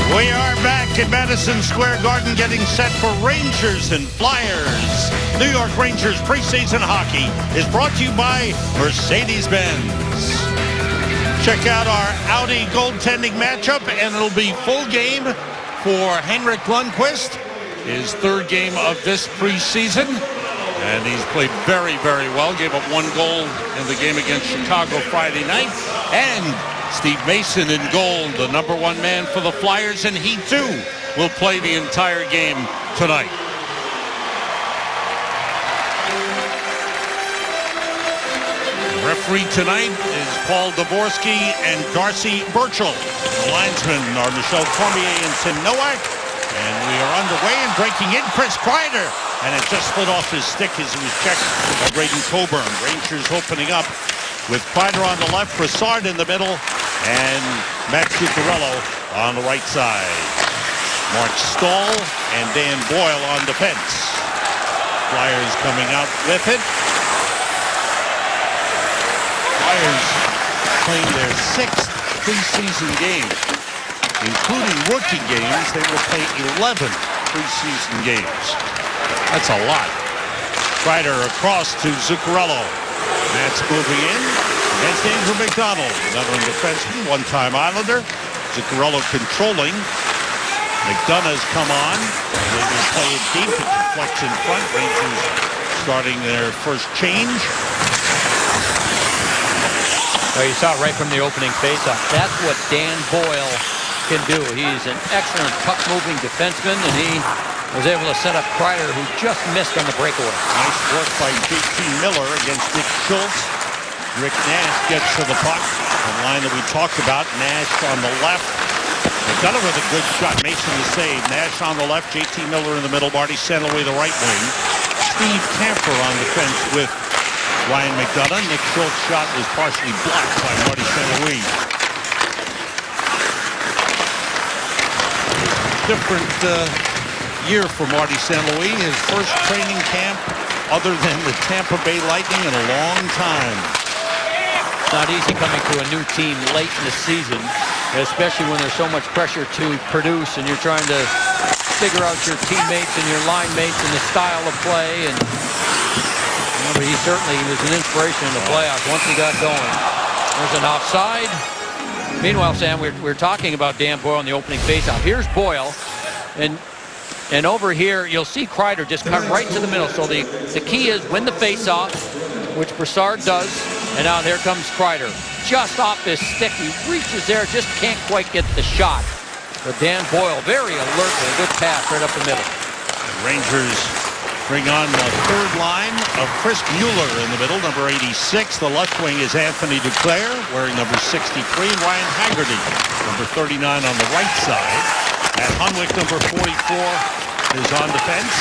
We are back at Madison Square Garden getting set for Rangers and Flyers. New York Rangers preseason hockey is brought to you by Mercedes-Benz. Check out our Audi goaltending matchup, and it'll be full game for Henrik Lundqvist, his third game of this preseason. And he's played very, very well. Gave up 1 goal in the game against Chicago Friday night. And Steve Mason in goal, the #1 man for the Flyers, and he too will play the entire game tonight. The referee tonight is Paul Dvorsky and Darcy Burchell. The linesmen are Michel Cormier and Tim Nowak. And we are underway and breaking in Chris Kreider. And it just slid off his stick as it was checked by Braden Coburn. Rangers opening up with Kreider on the left, Brassard in the middle, and Matt Zuccarello on the right side. Mark Stahl and Dan Boyle on defense. Flyers coming out with it. Flyers playing their 6th preseason game. Including rookie games, they will play 11 preseason games. That's a lot. Kreider across to Zuccarello. Matt's moving in. That's Andrew McDonald, veteran defenseman, one-time Islander. Zuccarello controlling. McDonough's come on. They will play it deep. It deflects in front. Rangers starting their first change. Well, you saw it right from the opening faceoff. That's what Dan Boyle can do. He's an excellent puck-moving defenseman, and he was able to set up Kreider, who just missed on the breakaway. Nice work by JT Miller against Nick Schultz. Rick Nash gets to the puck. The line that we talked about. Nash on the left. McDonough with a good shot. Mason the save. Nash on the left. JT Miller in the middle. Marty Sandaway the right wing. Steve Camper on defense with Ryan McDonough. Nick Schultz's shot was partially blocked by Marty Sandaway. Different year for Marty Sandaway. His first training camp other than the Tampa Bay Lightning in a long time. It's not easy coming to a new team late in the season, especially when there's so much pressure to produce and you're trying to figure out your teammates and your line mates and the style of play. And remember, he was an inspiration in the playoffs once he got going. There's an offside. Meanwhile, Sam, we're talking about Dan Boyle in the opening faceoff. Here's Boyle, and over here you'll see Kreider just cut right to the middle. So the key is win the faceoff, which Brassard does, and now there comes Kreider. Just off his stick, he reaches there, just can't quite get the shot. But Dan Boyle, very alert with a good pass right up the middle. The Rangers bring on the third line of Chris Mueller in the middle, number 86. The left wing is Anthony Duclair, wearing number 63. Ryan Haggerty, number 39 on the right side. Matt Hunwick, number 44, is on defense,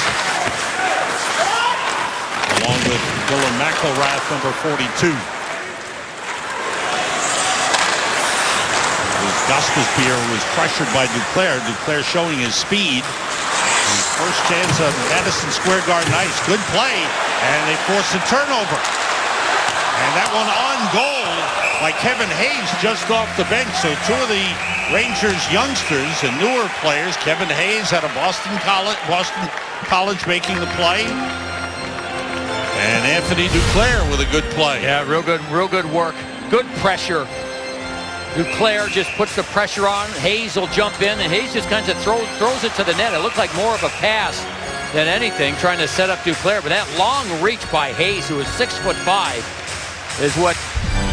along with Dylan McElrath, number 42. Gostisbehere was pressured by Duclair. Duclair showing his speed. First chance of Madison Square Garden ice. Good play, and they force a turnover. And that one on goal by Kevin Hayes just off the bench. So two of the Rangers youngsters and newer players. Kevin Hayes out of Boston College making the play. And Anthony Duclair with a good play. Yeah, real good work. Good pressure. Duclair just puts the pressure on. Hayes will jump in, and Hayes just kind of throws it to the net. It looked like more of a pass than anything, trying to set up Duclair. But that long reach by Hayes, who is 6'5", is what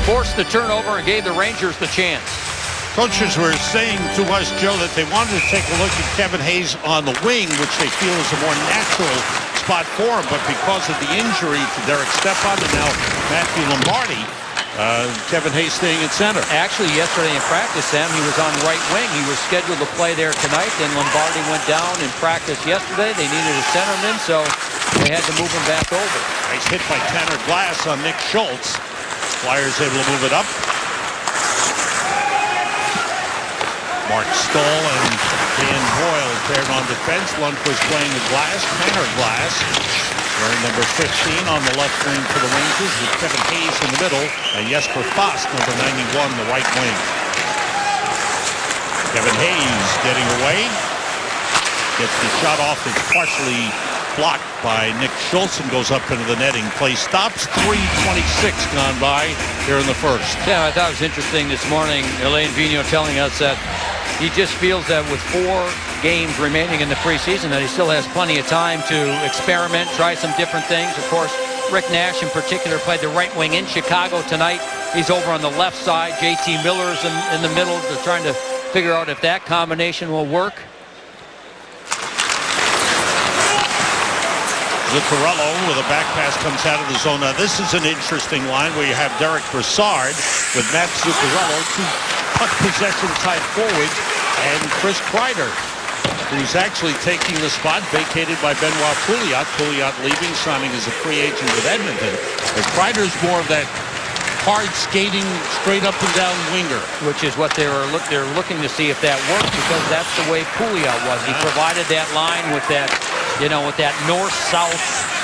forced the turnover and gave the Rangers the chance. Coaches were saying to us, Joe, that they wanted to take a look at Kevin Hayes on the wing, which they feel is a more natural spot for him. But because of the injury to Derek Stepan and now Matthew Lombardi, Kevin Hayes staying at center. Actually, yesterday in practice, Sam, he was on right wing. He was scheduled to play there tonight. Then Lombardi went down in practice yesterday. They needed a centerman, so they had to move him back over. Nice hit by Tanner Glass on Nick Schultz. Flyers able to move it up. Mark Stahl and Dan Boyle paired on defense. Lundqvist playing the Glass. Tanner Glass wearing number 15 on the left wing for the Rangers, with Kevin Hayes in the middle and Jesper Fast, number 91, the right wing. Kevin Hayes getting away. Gets the shot off. It's partially blocked by Nick Schultz and goes up into the netting. Play stops. 3:26 gone by here in the first. Yeah, I thought it was interesting this morning. Elaine Vigneault telling us that he just feels that with 4 games remaining in the preseason that he still has plenty of time to experiment, try some different things. Of course, Rick Nash in particular played the right wing in Chicago tonight. He's over on the left side. JT Miller's in the middle. They're trying to figure out if that combination will work. Zuccarello with a back pass comes out of the zone. Now this is an interesting line where you have Derek Brassard with Matt Zuccarello, 2 puck possession tied forward, and Chris Kreider, who's actually taking the spot vacated by Benoit Pouliot. Pouliot leaving, signing as a free agent with Edmonton. But Kreider's more of that hard skating, straight up and down winger, which is what they're looking to see if that works, because that's the way Pouliot was. He provided that line with that, with that north-south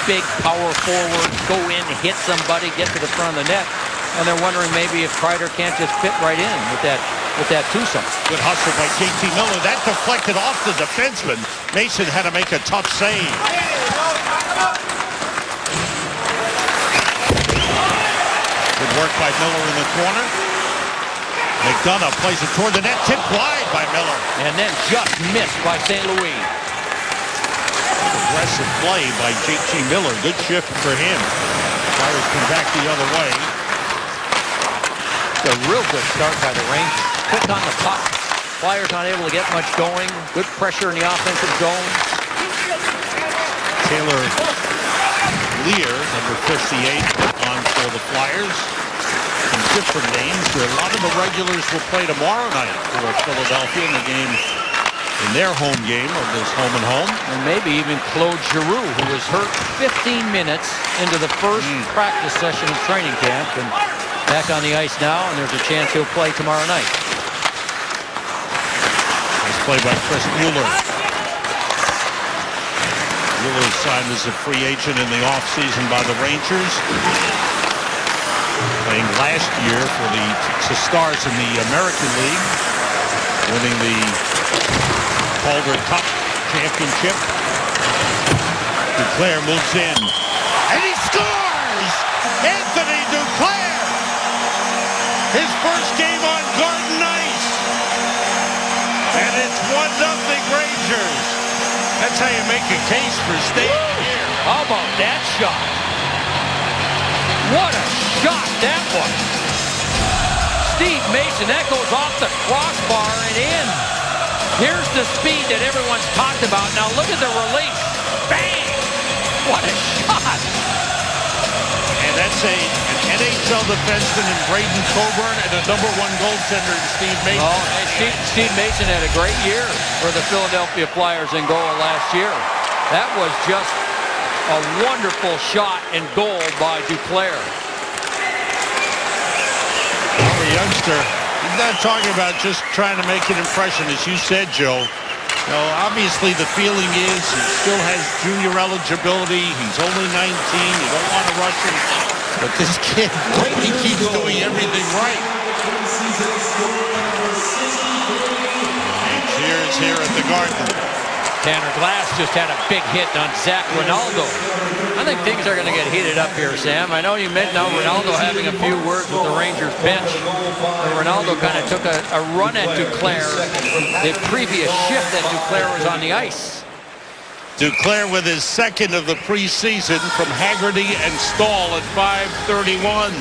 big power forward, go in, hit somebody, get to the front of the net, and they're wondering maybe if Kreider can't just fit right in with that twosome. Good hustle by JT Miller. That deflected off the defenseman. Mason had to make a tough save. Good work by Miller in the corner. McDonough plays it toward the net, tipped wide by Miller. And then just missed by St. Louis. Aggressive play by JT Miller. Good shift for him. Flyers come back the other way. A real good start by the Rangers. Quick on the puck. Flyers not able to get much going. Good pressure in the offensive zone. Taylor Lear, number 58, on for the Flyers. Some different names. A lot of the regulars will play tomorrow night for Philadelphia in the game, in their home game of this home and home. And maybe even Claude Giroux, who was hurt 15 minutes into the first practice session of training camp, and back on the ice now, and there's a chance he'll play tomorrow night. Nice play by Chris Mueller. Mueller signed as a free agent in the offseason by the Rangers. Playing last year for the Stars in the American League, winning the Calder Cup championship. Duclair moves in, and he scores! Anthony Duclair! His first game on Garden Ice. And it's 1-0 Rangers. That's how you make a case for staying here. How about that shot? What a shot that was. Steve Mason, that goes off the crossbar and in. Here's the speed that everyone's talked about. Now look at the release. Bang! What a shot. And that's an NHL defenseman in Braden Coburn and a #1 goaltender in Steve Mason. Oh, and Steve Mason had a great year for the Philadelphia Flyers in goal last year. That was just a wonderful shot and goal by Duclair. The youngster, he's not talking about just trying to make an impression, as you said, Joe. Obviously the feeling is he still has junior eligibility. He's only 19. You don't want to rush him. But this kid, he keeps doing everything right. And cheers here at the Garden. Tanner Glass just had a big hit on Zach Rinaldo. I think things are going to get heated up here, Sam. I know you meant now Rinaldo having a few words with the Rangers bench. But Rinaldo kind of took a run at Duclair the previous shift that Duclair was on the ice. Duclair with his second of the preseason from Haggerty and Stahl at 5:31.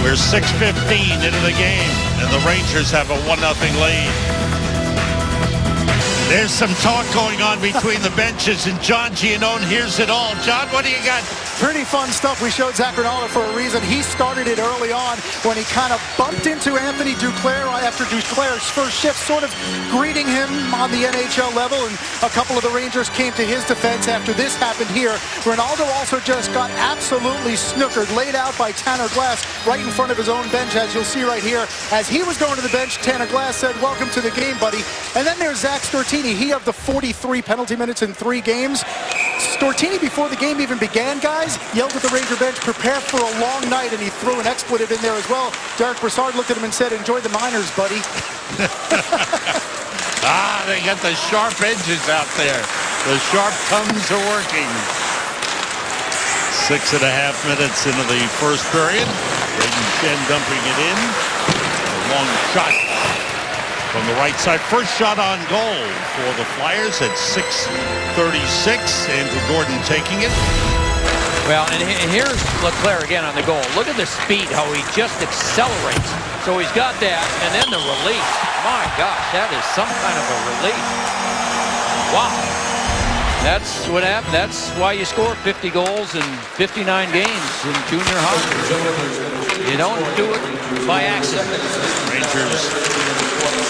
We're 6:15 into the game, and the Rangers have a 1-0 lead. There's some talk going on between the benches, and John Giannone hears it all. John, what do you got? Pretty fun stuff. We showed Zach Rinaldo for a reason. He started it early on when he kind of bumped into Anthony Duclair after Duclair's first shift, sort of greeting him on the NHL level, and a couple of the Rangers came to his defense after this happened here. Rinaldo also just got absolutely snookered, laid out by Tanner Glass right in front of his own bench, as you'll see right here. As he was going to the bench, Tanner Glass said, "Welcome to the game, buddy." And then there's Zach Stortini. He had the 43 penalty minutes in 3 games. Stortini, before the game even began, guys, yelled at the Ranger bench, prepare for a long night, and he threw an expletive in there as well. Derek Brassard looked at him and said, enjoy the minors, buddy. They got the sharp edges out there. The sharp tongues are working. 6.5 minutes into the first period. Braden Shen dumping it in. A long shot from the right side. First shot on goal for the Flyers at 6:36. Andrew Gordon taking it. Well, and here's Leclerc again on the goal. Look at the speed, how he just accelerates. So he's got that, and then the release. My gosh, that is some kind of a release. Wow. That's what happened. That's why you score 50 goals in 59 games in junior hockey. You don't do it by accident. Rangers,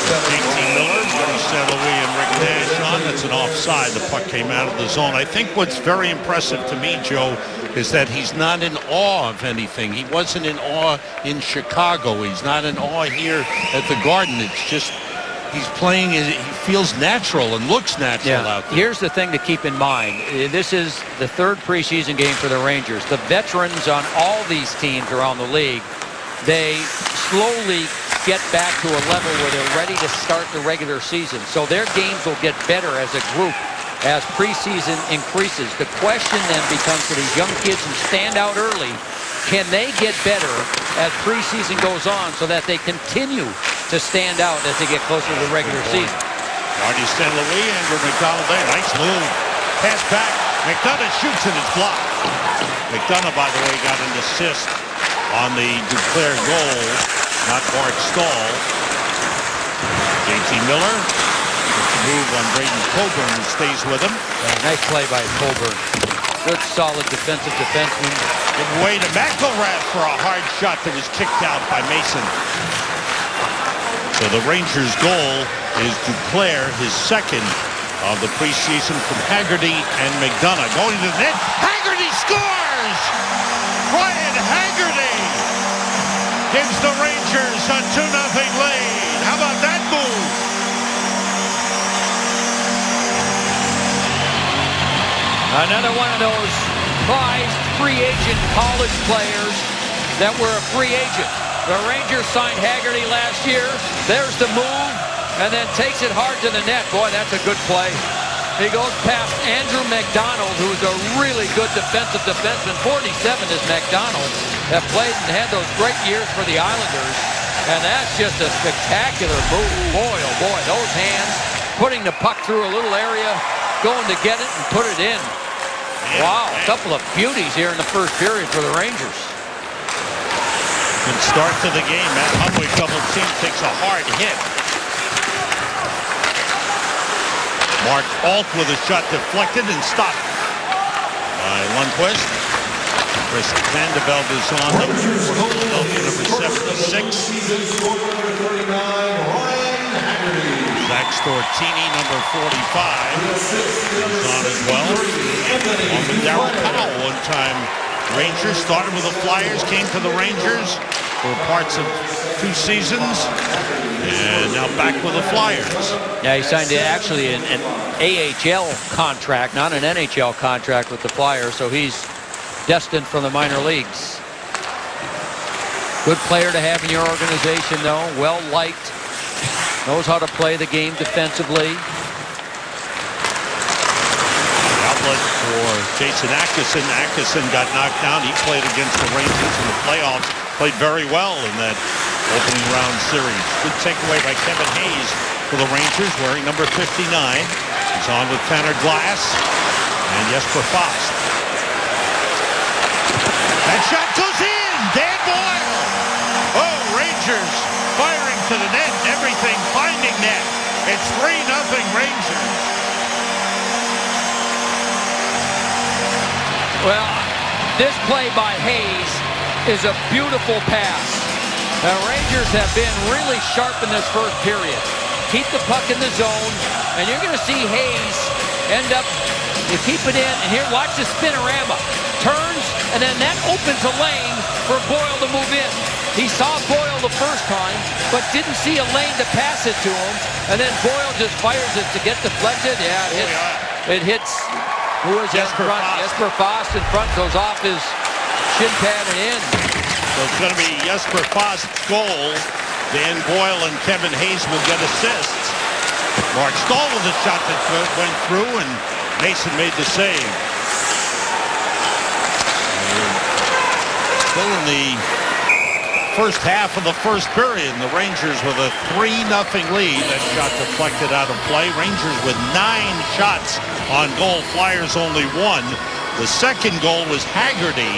JT Miller, Marty St. Louis, and Rick Nash on. That's an offside. The puck came out of the zone. I think what's very impressive to me, Joe, is that he's not in awe of anything. He wasn't in awe in Chicago. He's not in awe here at the Garden. It's just he's playing, he feels natural and looks natural out there. Here's the thing to keep in mind. This is the third preseason game for the Rangers. The veterans on all these teams around the league, they slowly get back to a level where they're ready to start the regular season. So their games will get better as a group as preseason increases. The question then becomes for these young kids who stand out early, can they get better as preseason goes on so that they continue to stand out as they get closer to the regular season? Marty St. Louis, Andrew McDonald there. Nice move. Pass back. McDonough shoots and it's blocked. McDonough, by the way, got an assist on the Duclair goal, not Mark Stahl. JT Miller. Move on Braden Coburn, stays with him. Nice play by Coburn. Good, solid defensive defenseman. Give way to McElrath for a hard shot that was kicked out by Mason. So the Rangers' goal is Duclair, his second of the preseason from Haggerty and McDonough. Going to the net. Haggerty scores! Ryan Haggerty gives the Rangers a 2-0 lead. How about that move? Another one of those prized free agent college players that were a free agent. The Rangers signed Haggerty last year. There's the move, and then takes it hard to the net. Boy, that's a good play. He goes past Andrew McDonald, who's a really good defensive defenseman. 47 is McDonald, that played and had those great years for the Islanders. And that's just a spectacular move. Boy, oh boy, those hands, putting the puck through a little area, going to get it and put it in. Wow, a couple of beauties here in the first period for the Rangers. Good start to the game. Matt Hunwick double team, takes a hard hit. Mark Alt with a shot deflected and stopped by Lundqvist. Chris Vandeveld is on them. Philadelphia number 76. Zach Stortini, number 45, is on as well. On with Darryl Powell, one-time Rangers. Started with the Flyers, came to the Rangers for parts of 2 seasons, and now back with the Flyers. Yeah, he signed actually an AHL contract, not an NHL contract with the Flyers, so he's destined for the minor leagues. Good player to have in your organization, though. Well-liked. Knows how to play the game defensively. The outlet for Jason Atkinson. Atkinson got knocked down. He played against the Rangers in the playoffs. Played very well in that opening round series. Good takeaway by Kevin Hayes for the Rangers, wearing number 59. He's on with Tanner Glass and Jesper Fast. That shot goes in! Dan Boyle! Oh, Rangers firing to the net. Everything finding net. It's 3-0 Rangers. Well, this play by Hayes is a beautiful pass. The Rangers have been really sharp in this first period. Keep the puck in the zone, and you're going to see Hayes end up, you keep it in, and here, watch the spinorama. Turns, and then that opens a lane for Boyle to move in. He saw Boyle the first time, but didn't see a lane to pass it to him, and then Boyle just fires it to get deflected. Yeah, it hits Who is that in Jesper front? Fast. Jesper Fast in front goes off his shin pad and in. So it's going to be Jesper Fast's goal. Dan Boyle and Kevin Hayes will get assists. Mark Stahl with a shot that went through, and Mason made the save. Still in the first half of the first period, and the Rangers with a 3-0 lead. That shot deflected out of play. Rangers with 9 shots on goal. Flyers only 1. The second goal was Haggerty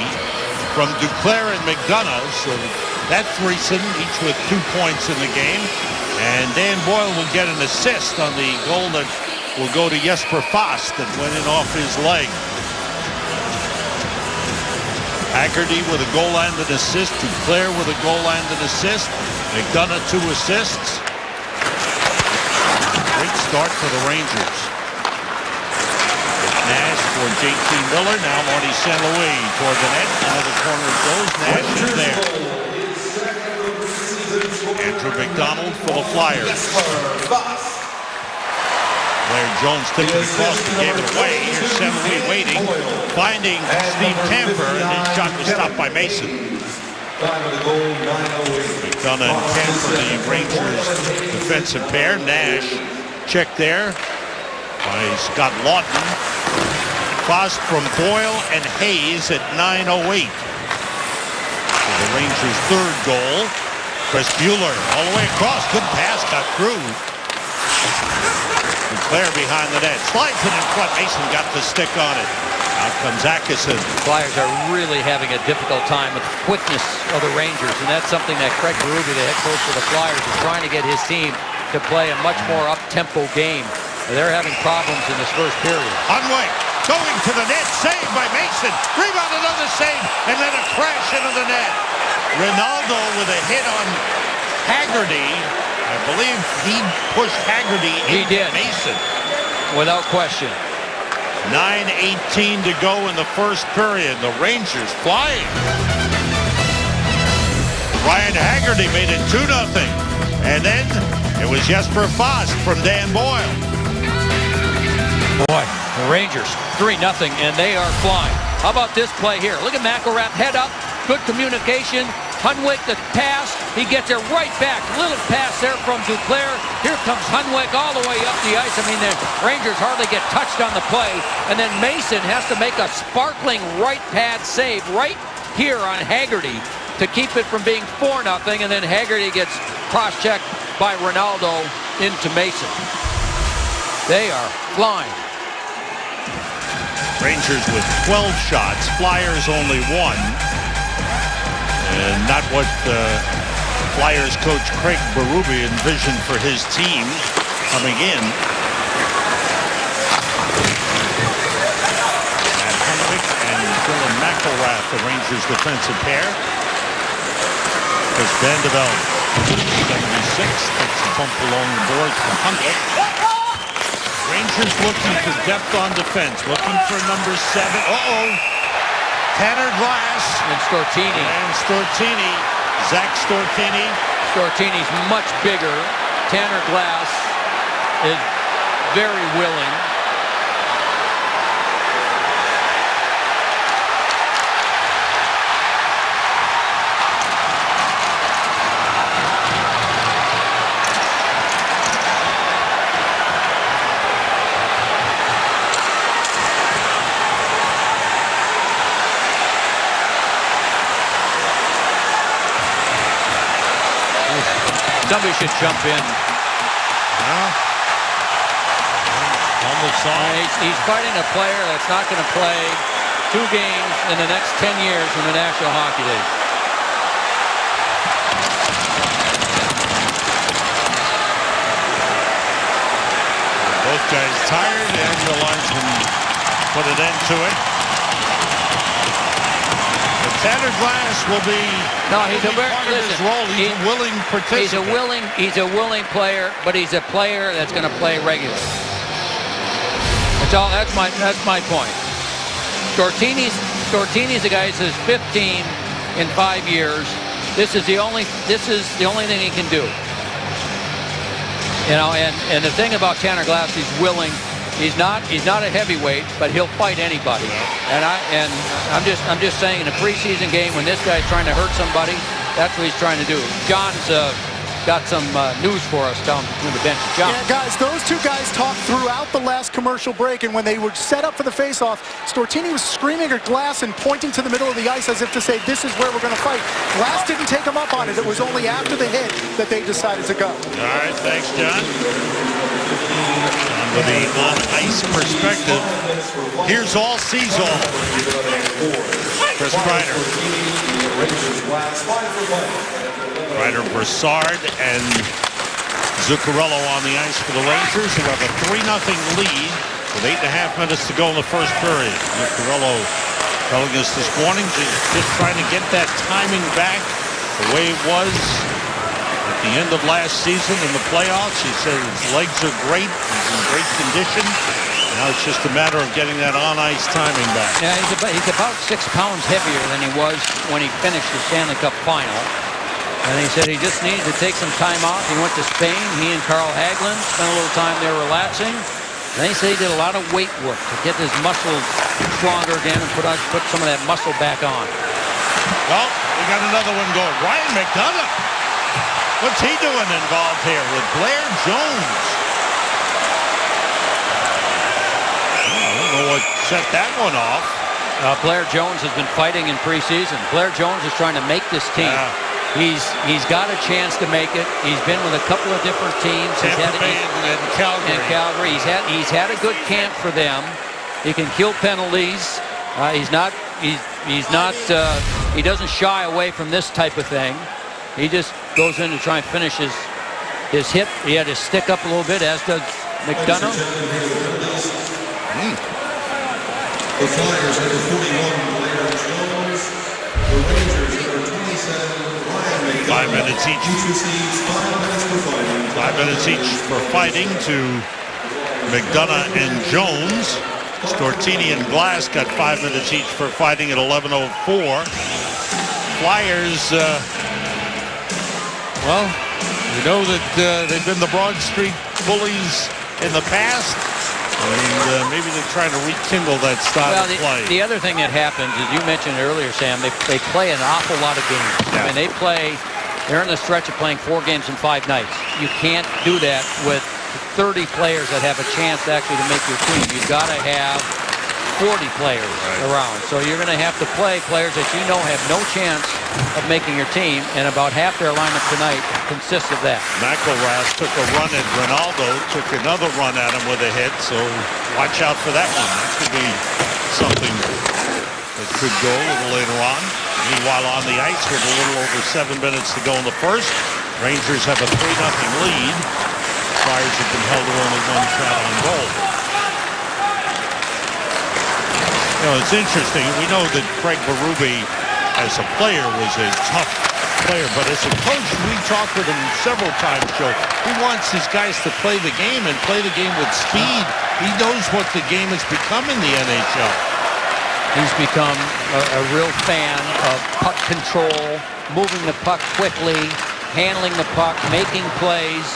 from Duclair and McDonough. So that threesome, each with 2 points in the game. And Dan Boyle will get an assist on the goal that will go to Jesper Fast that went in off his leg. Haggerty with a goal and an assist. Duclair with a goal and an assist. McDonough 2 assists. Great start for the Rangers. Nash for JT Miller. Now Marty St. Louis toward the net. Another corner it goes. Nash is there. Andrew McDonald for the Flyers. Blair Jones took it across and gave it away. Here's St. Louis waiting, finding Steve Tamper, and his shot was stopped by Mason. McDonough and Tamper, the Rangers defensive pair. Nash checked there by Scott Lawton. Fast from Boyle and Hayes at 9:08. For the Rangers' third goal. Chris Bueller all the way across. Good pass, got through. Duclair behind the net. Slides it in front. Mason got the stick on it. Out comes Atkinson. Flyers are really having a difficult time with the quickness of the Rangers, and that's something that Craig Berube, the head coach of the Flyers, is trying to get his team to play a much more up-tempo game. They're having problems in this first period. Unway going to the net. Saved by Mason. Rebound, another save, and then a crash into the net. Ronaldo with a hit on Haggerty. I believe he pushed Haggerty into Mason. Without question. 9:18 to go in the first period. The Rangers flying. Ryan Haggerty made it 2-0. And then it was Jesper Fast from Dan Boyle. Boy, the Rangers 3-0, and they are flying. How about this play here? Look at McElrath, head up, good communication. Hunwick, the pass, he gets it right back. Little pass there from Duclair. Here comes Hunwick all the way up the ice. I mean, the Rangers hardly get touched on the play. And then Mason has to make a sparkling right pad save right here on Haggerty to keep it from being 4-0. And then Haggerty gets cross-checked by Ronaldo into Mason. They are flying. Rangers with 12 shots. Flyers only 1. And not what Flyers coach Craig Berube envisioned for his team coming in. Matt Hunwick and Dylan McElrath, the Rangers defensive pair. Chris Vandeveld, 76, takes a bump along the boards for Hunwick. Rangers looking for depth on defense, looking for number 7. Tanner Glass. And Stortini. And Stortini. Zach Stortini. Stortini's much bigger. Tanner Glass is very willing. Somebody should jump in. Almost saw. He's fighting a player that's not going to play 2 games in the next 10 years in the National Hockey League. Both guys tired, and the linesman put an end to it. Tanner Glass will be he's a part of his role. He's a willing participant. He's a willing player, but he's a player that's going to play regularly. That's my point. Stortini's a guy who says 15 in 5 years. This is the only thing he can do. You know, and the thing about Tanner Glass, he's willing, He's not a heavyweight, but he'll fight anybody. And I'm just saying, in a preseason game, when this guy's trying to hurt somebody, that's what he's trying to do. John's got some news for us down between the bench. John. Yeah, guys, those two guys talked throughout the last commercial break, and when they were set up for the face-off, Stortini was screaming at Glass and pointing to the middle of the ice as if to say, this is where we're going to fight. Glass didn't take him up on it. It was only after the hit that they decided to go. All right, thanks, John. With the on-ice perspective, here's all sees all. Chris Kreider. Kreider, Brassard, and Zuccarello on the ice for the Rangers, who have a 3-0 lead with 8.5 minutes to go in the first period. Zuccarello telling us this morning just trying to get that timing back the way it was at the end of last season in the playoffs. He said his legs are great, he's in great condition. Now it's just a matter of getting that on-ice timing back. Yeah, he's about 6 pounds heavier than he was when he finished the Stanley Cup final. And he said he just needed to take some time off. He went to Spain. He and Carl Hagelin spent a little time there relaxing. Then he said he did a lot of weight work to get his muscles stronger again and put some of that muscle back on. Well, we got another one going. Ryan McDonough. What's he doing involved here with Blair Jones? I don't know what set that one off. Blair Jones has been fighting in preseason. Blair Jones is trying to make this team. Yeah. He's got a chance to make it. He's been with a couple of different teams. Tampa Bay and Calgary. Calgary. He's had a good camp for them. He can kill penalties. He doesn't shy away from this type of thing. He just goes in to try and finish his hit. He had his stick up a little bit, as does McDonough. The Flyers number 41, Blair Jones. The Rangers number 27, Ryan McDonough. 5 minutes each. Each receives 5 minutes for fighting. 5 minutes each for fighting to McDonough and Jones. Stortini and Glass got 5 minutes each for fighting at 11:04. Flyers, well, we know that they've been the Broad Street bullies in the past. And maybe they're trying to rekindle that style of play. The other thing that happens, as you mentioned earlier, Sam, they play an awful lot of games. Yeah. I mean, they're in the stretch of playing 4 games in 5 nights. You can't do that with 30 players that have a chance actually to make your team. You've got to have 40 players around. So you're going to have to play players that you know have no chance of making your team, and about half their lineup tonight consists of that. McElrath took a run at Ronaldo, took another run at him with a hit, so watch out for that one. That could be something that could go a little later on. Meanwhile, on the ice with a little over 7 minutes to go in the first, Rangers have a 3-0 lead. Flyers have been held to only 1 shot on goal. You know, it's interesting. We know that Craig Berube, as a player, was a tough player, but as a coach, we talked with him several times, Joe. He wants his guys to play the game and play the game with speed. He knows what the game has become in the NHL. He's become a real fan of puck control, moving the puck quickly, handling the puck, making plays.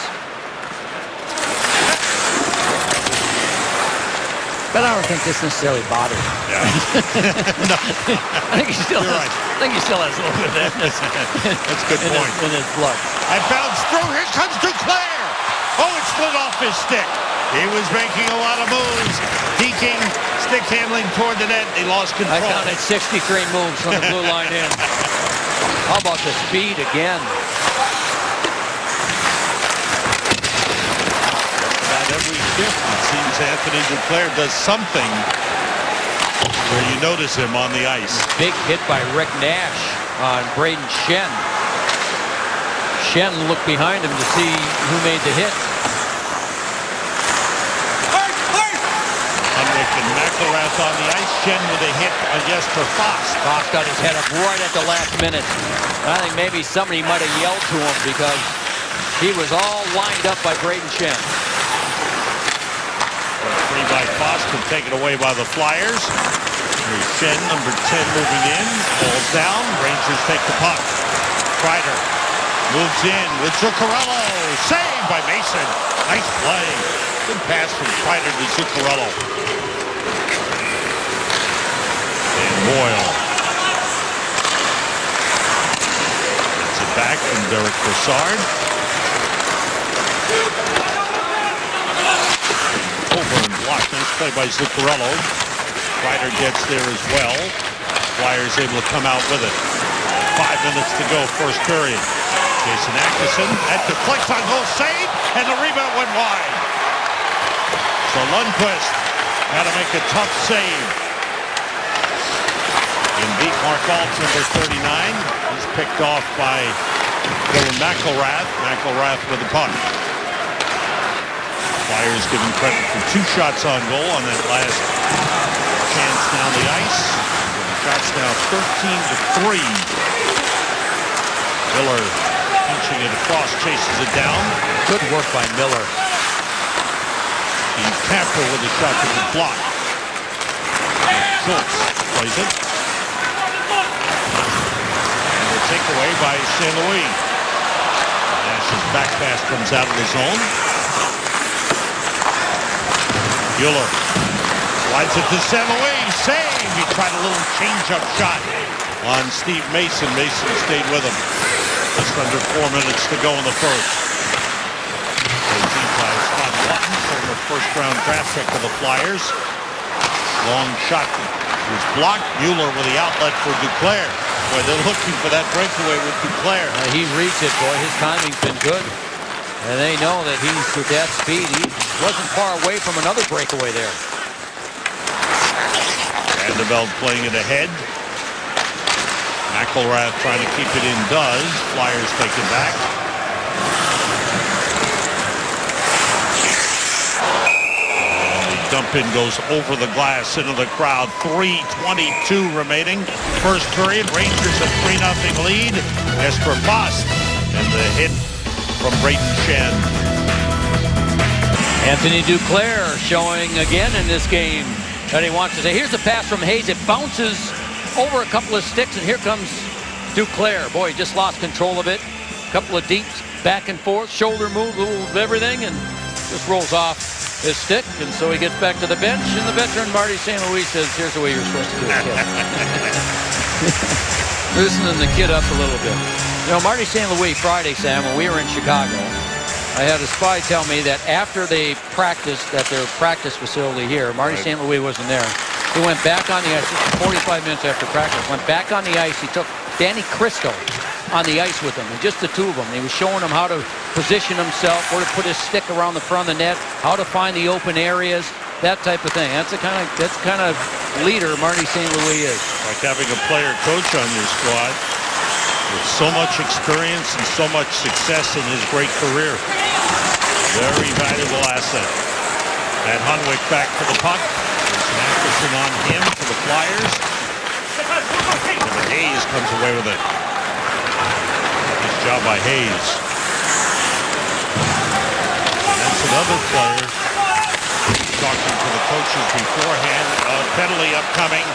But I don't think this necessarily bothers him. Yeah. No. I think he still has, right. I think he still has a little bit of that That's a good point. in his blood. And bounced through. Here comes Duclair. Oh, it slid off his stick. He was making a lot of moves. Deking, stick handling toward the net. He lost control. I counted 63 moves from the blue line in. How about the speed again? Every shift, it seems Anthony Duclair does something where you notice him on the ice. Big hit by Rick Nash on Braden Shen. Shen looked behind him to see who made the hit. Hunwick and McElrath on the ice. Shen with a hit on Jesper Foss. Foss got his head up right at the last minute. I think maybe somebody might have yelled to him because he was all lined up by Braden Shen. Free by Foss, taken away by the Flyers. Here's Shen, number 10, moving in. Falls down. Rangers take the puck. Kreider moves in with Zuccarello. Saved by Mason. Nice play. Good pass from Kreider to Zuccarello. And Boyle. Gets it back from Derek Brassard. Over and blocked. Nice play by Zuccarello. Kreider gets there as well. Flyers able to come out with it. 5 minutes to go, first period. Jason Atkinson, that deflects on goal, save, and the rebound went wide. So Lundqvist had to make a tough save. And beat Mark Alt, number 39. He's picked off by Dylan McElrath. McElrath with the puck. Flyers given credit for 2 shots on goal on that last chance down the ice. The shots now 13-3. Miller punching it across, chases it down. Good work by Miller. He's careful with the shot to the block. Schultz plays it. And the takeaway by St. Louis. Nash's back pass comes out of the zone. Mueller slides it to St. Louis. Save! He tried a little change-up shot on Steve Mason. Mason stayed with him. Just under 4 minutes to go in the first. By Scott Lutton, former first-round draft pick of the Flyers. Long shot was blocked. Mueller with the outlet for Duclair. Boy, they're looking for that breakaway with Duclair. He reads it, boy. His timing's been good. And they know that he's with that speed. He wasn't far away from another breakaway there. Vanderbilt playing it ahead. McElrath trying to keep it in, does. Flyers take it back. And the dump in goes over the glass into the crowd. 3:22 remaining. First period, Rangers a 3-0 lead. Jesper Fast and the hit from Brayden Schenn. Anthony Duclair showing again in this game that he wants to say. Here's a pass from Hayes. It bounces over a couple of sticks, and here comes Duclair. Boy, he just lost control of it. A couple of deeps, back and forth, shoulder move, little of everything, and just rolls off his stick. And so he gets back to the bench, and the veteran Marty St. Louis says, here's the way you're supposed to do it, kid. Loosening the kid up a little bit. You know, Marty St. Louis, Friday, Sam, when we were in Chicago, I had a spy tell me that after they practiced at their practice facility here, Marty St. Louis wasn't there. He went back on the ice, 45 minutes after practice, went back on the ice. He took Danny Cristo on the ice with him, and just the two of them. He was showing him how to position himself, where to put his stick around the front of the net, how to find the open areas, that type of thing. That's the kind of leader Marty St. Louis is. Like having a player coach on your squad with so much experience and so much success in his great career. Very valuable asset. And Hunwick back for the puck. There's an Atkinson on him for the Flyers. And Hayes comes away with it. Nice job by Hayes. And that's another player talking to the coaches beforehand. Penalty upcoming.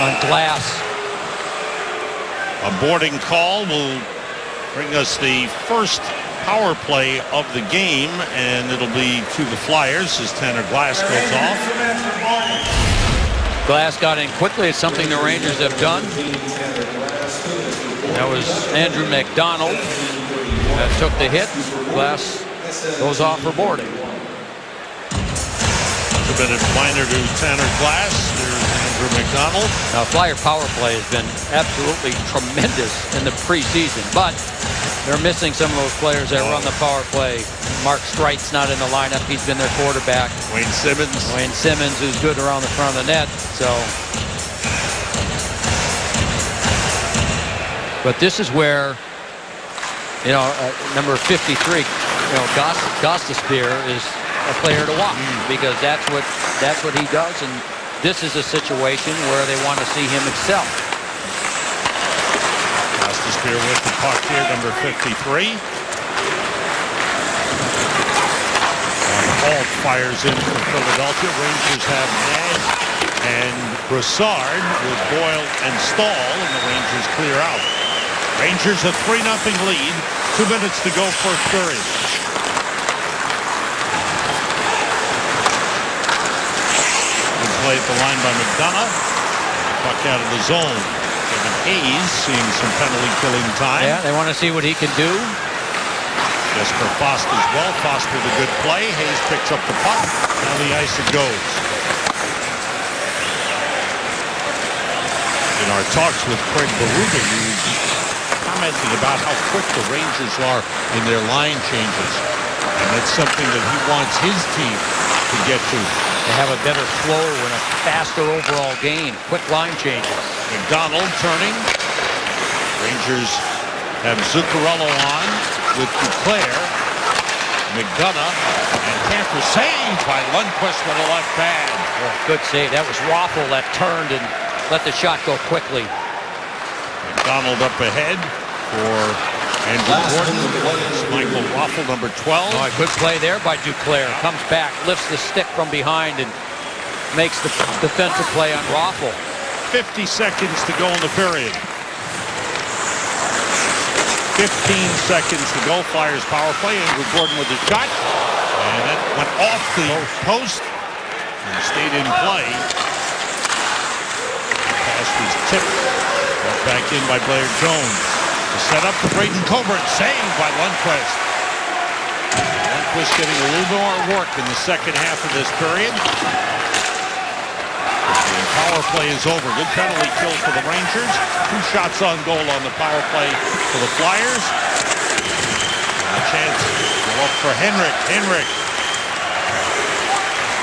On Glass. A boarding call will bring us the first power play of the game, and it'll be to the Flyers as Tanner Glass goes off. Glass got in quickly. It's something the Rangers have done. That was Andrew McDonald that took the hit. Glass goes off for boarding. A minute minor to Tanner Glass. There's Andrew McDonald. Now, Flyer power play has been absolutely tremendous in the preseason, but they're missing some of those players that run the power play. Mark Streit's not in the lineup. He's been their quarterback. Wayne Simmons, who's good around the front of the net. So, but this is where, you know, number 53, you know, Gostisbehere is a player to watch, because that's what he does, and this is a situation where they want to see him excel. Gostisbehere with the puck here, number 53. Alt fires in for Philadelphia. Rangers have Nash and Brassard with Boyle and Stahl, and the Rangers clear out. Rangers a 3-0 lead. 2 minutes to go, first period. the line by McDonough. Puck out of the zone. Kevin Hayes seeing some penalty killing time. Yeah, they want to see what he can do. Jesper Fast as well. Fast with a good play. Hayes picks up the puck. Down the ice it goes. In our talks with Craig Berube, he was commenting about how quick the Rangers are in their line changes. And that's something that he wants his team to get to. They have a better flow and a faster overall game. Quick line changes. McDonald turning. Rangers have Zuccarello on with Duclair. McDonough and Tampa saved by Lundqvist with a left pad. Oh, good save. That was Raffl that turned and let the shot go quickly. McDonald up ahead for Andrew Gordon. It's Michael Raffl, number 12. Oh, a good play there by Duclair. Comes back, lifts the stick from behind, and makes the defensive play on Raffl. 50 seconds to go in the period. 15 seconds to go. Flyers power play. Andrew Gordon with the shot. And that went off the post and stayed in play. The pass was tipped. Brought back in by Blair Jones. The setup for Braden Coburn. Saved by Lundqvist. Lundqvist getting a little more work in the second half of this period. The power play is over. Good penalty kill for the Rangers. 2 shots on goal on the power play for the Flyers. And a chance to go up for Henrik. Henrik.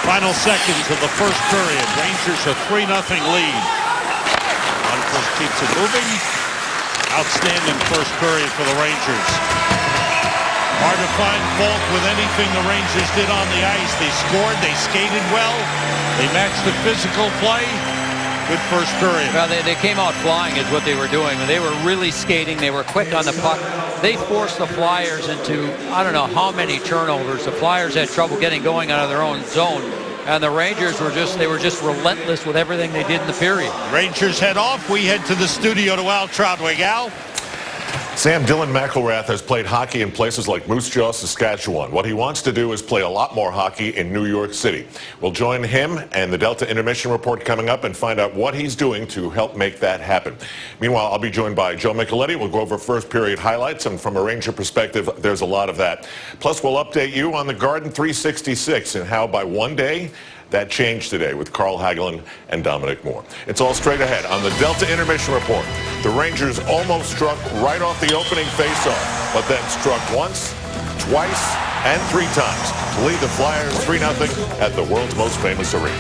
Final seconds of the first period. Rangers a 3-0 lead. Lundqvist keeps it moving. Outstanding first period for the Rangers. Hard to find fault with anything the Rangers did on the ice. They scored, they skated well, they matched the physical play. Good first period. Well, they came out flying is what they were doing. They were really skating. They were quick on the puck. They forced the Flyers into, I don't know how many turnovers. The Flyers had trouble getting going out of their own zone. And the Rangers were just relentless with everything they did in the period. Rangers head off. We head to the studio to Al Troutwig. Al? Sam, Dylan McIlrath has played hockey in places like Moose Jaw, Saskatchewan. What he wants to do is play a lot more hockey in New York City. We'll join him and the Delta Intermission Report coming up and find out what he's doing to help make that happen. Meanwhile, I'll be joined by Joe Micheletti. We'll go over first period highlights, and from a Ranger perspective, there's a lot of that. Plus, we'll update you on the Garden 366 and how by one day, that changed today with Carl Hagelin and Dominic Moore. It's all straight ahead on the Delta Intermission Report. The Rangers almost struck right off the opening faceoff, but then struck once, twice, and 3 times to lead the Flyers 3-0 at the world's most famous arena.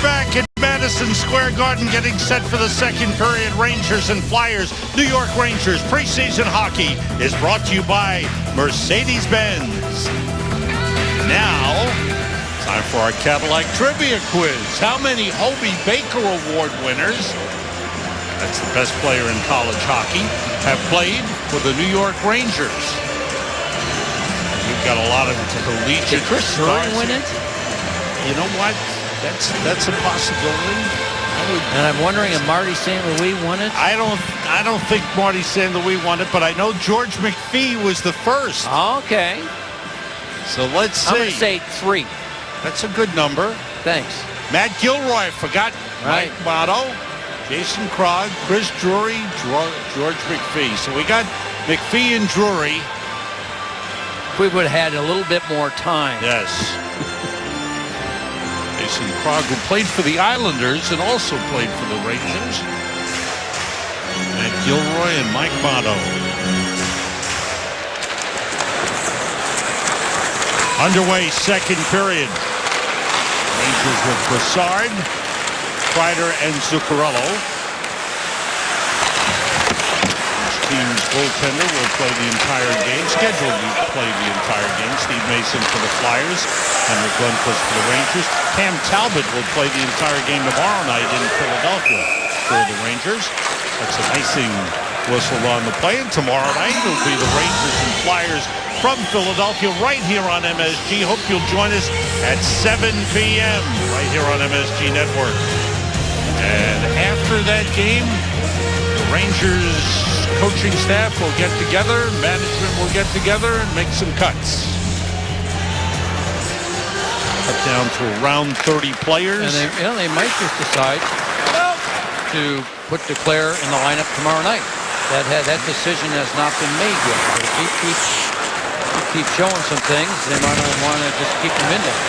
Back at Madison Square Garden, getting set for the second period. Rangers and Flyers. New York Rangers preseason hockey is brought to you by Mercedes-Benz. Now, time for our Cadillac Trivia Quiz. How many Hobey Baker Award winners, that's the best player in college hockey, have played for the New York Rangers? We've got a lot of collegiate Did Chris stars. Drury win it? You know what? That's a possibility. And I'm wondering if Marty St. Louis won it. I don't think Marty St. Louis won it, but I know George McPhee was the first. Okay. So let's see. I'm going to say 3. That's a good number. Thanks. Matt Gilroy, forgot Right. Mike Motto, Jason Krog, Chris Drury, George McPhee. So we got McPhee and Drury. If we would have had a little bit more time. Yes. Jason Krog, who played for the Islanders and also played for the Rangers. Matt Gilroy and Mike Motto. Underway, second period. Rangers with Brassard, Kreider, and Zuccarello. Each team's goaltender will play the entire game, scheduled to play the entire game. Steve Mason for the Flyers, Henrik Lundqvist for the Rangers. Cam Talbot will play the entire game tomorrow night in Philadelphia for the Rangers. That's an icing whistle on the play. And tomorrow night will be the Rangers and Flyers from Philadelphia right here on MSG. Hope you'll join us at 7 p.m. right here on MSG Network. And after that game, the Rangers coaching staff will get together, management will get together and make some cuts. Cut down to around 30 players. And they might just decide to put Duclair in the lineup tomorrow night. That decision has not been made yet. But if he keeps showing some things, they might want to just keep him in there.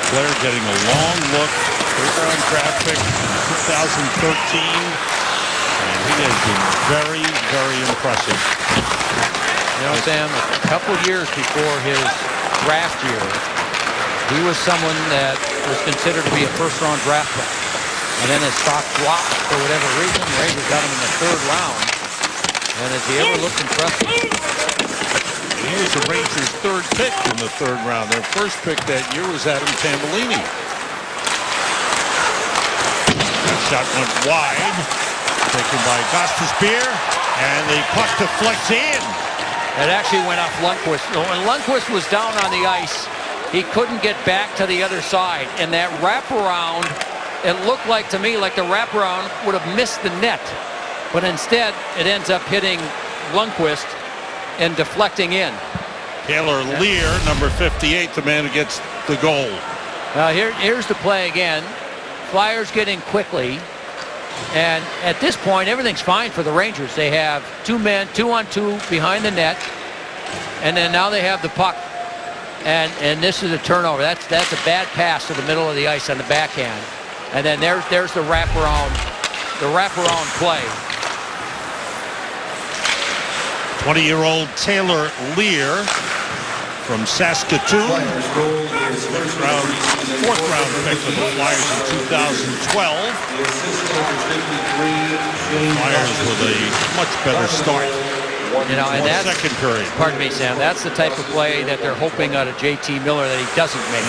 Duclair getting a long look. Third-round draft pick in 2013. And he has been very, very impressive. You know, Sam, a couple years before his draft year, he was someone that was considered to be a first-round draft pick. And then his stock dropped for whatever reason. The Rangers got him in the 3rd round. And has he ever looked impressive? He was the Rangers' 3rd pick in the 3rd round. Their first pick that year was Adam Tambellini. That shot went wide, taken by Gostisbehere, and the puck deflects in. It actually went off Lundqvist. When Lundqvist was down on the ice, he couldn't get back to the other side. And that wraparound, it looked like to me like the wraparound would have missed the net. But instead, it ends up hitting Lundqvist and deflecting in. Taylor Lear, number 58, the man who gets the goal. Here's the play again. Flyers getting quickly. And at this point, everything's fine for the Rangers. They have 2 men, 2-on-2 behind the net. And then now they have the puck. And this is a turnover. That's a bad pass to the middle of the ice on the backhand. And then there's the wraparound play. 20-year-old Taylor Lear from Saskatoon. Fourth round pick of the Flyers in 2012. Flyers with a much better start. You know, and that's second period. Pardon me, Sam. That's the type of play that they're hoping out of JT Miller that he doesn't make.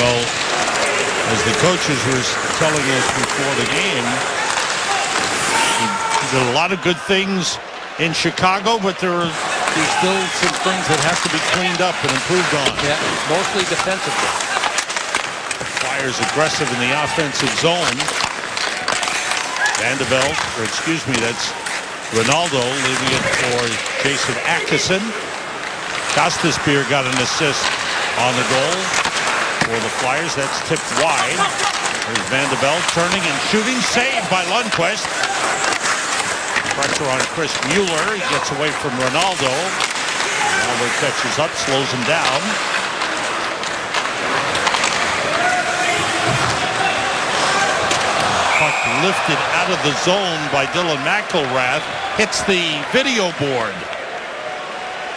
Well, as the coaches were telling us before the game, he did a lot of good things in Chicago, but there's still some things that have to be cleaned up and improved on. Yeah, mostly defensively. Flyers aggressive in the offensive zone. Vandeveld, or excuse me, that's Ronaldo leaving it for Jason Atkinson. Gostisbehere got an assist on the goal for the Flyers. That's tipped wide. There's Vandeveld turning and shooting. Saved by Lundqvist. Pressure on Chris Mueller. He gets away from Ronaldo. Ronaldo catches up, slows him down. Puck lifted out of the zone by Dylan McIlrath. Hits the video board.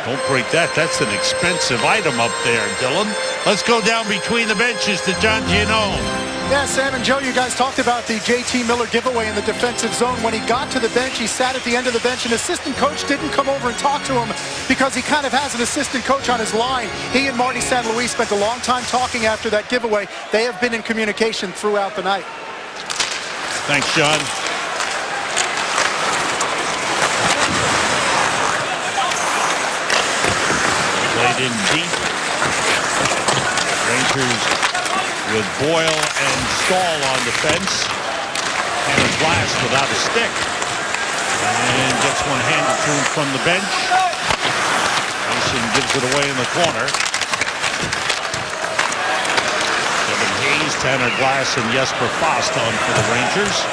Don't break that. That's an expensive item up there, Dylan. Let's go down between the benches to John Giannone. Yeah, Sam and Joe, you guys talked about the JT Miller giveaway in the defensive zone. When he got to the bench, he sat at the end of the bench. An assistant coach didn't come over and talk to him because he kind of has an assistant coach on his line. He and Marty St. Louis spent a long time talking after that giveaway. They have been in communication throughout the night. Thanks, John. Played in deep. Rangers with Boyle and Stahl on defense. Tanner Glass without a stick. And gets one handed to him from the bench. Mason gives it away in the corner. Kevin Hayes, Tanner Glass, and Jesper Fast on for the Rangers.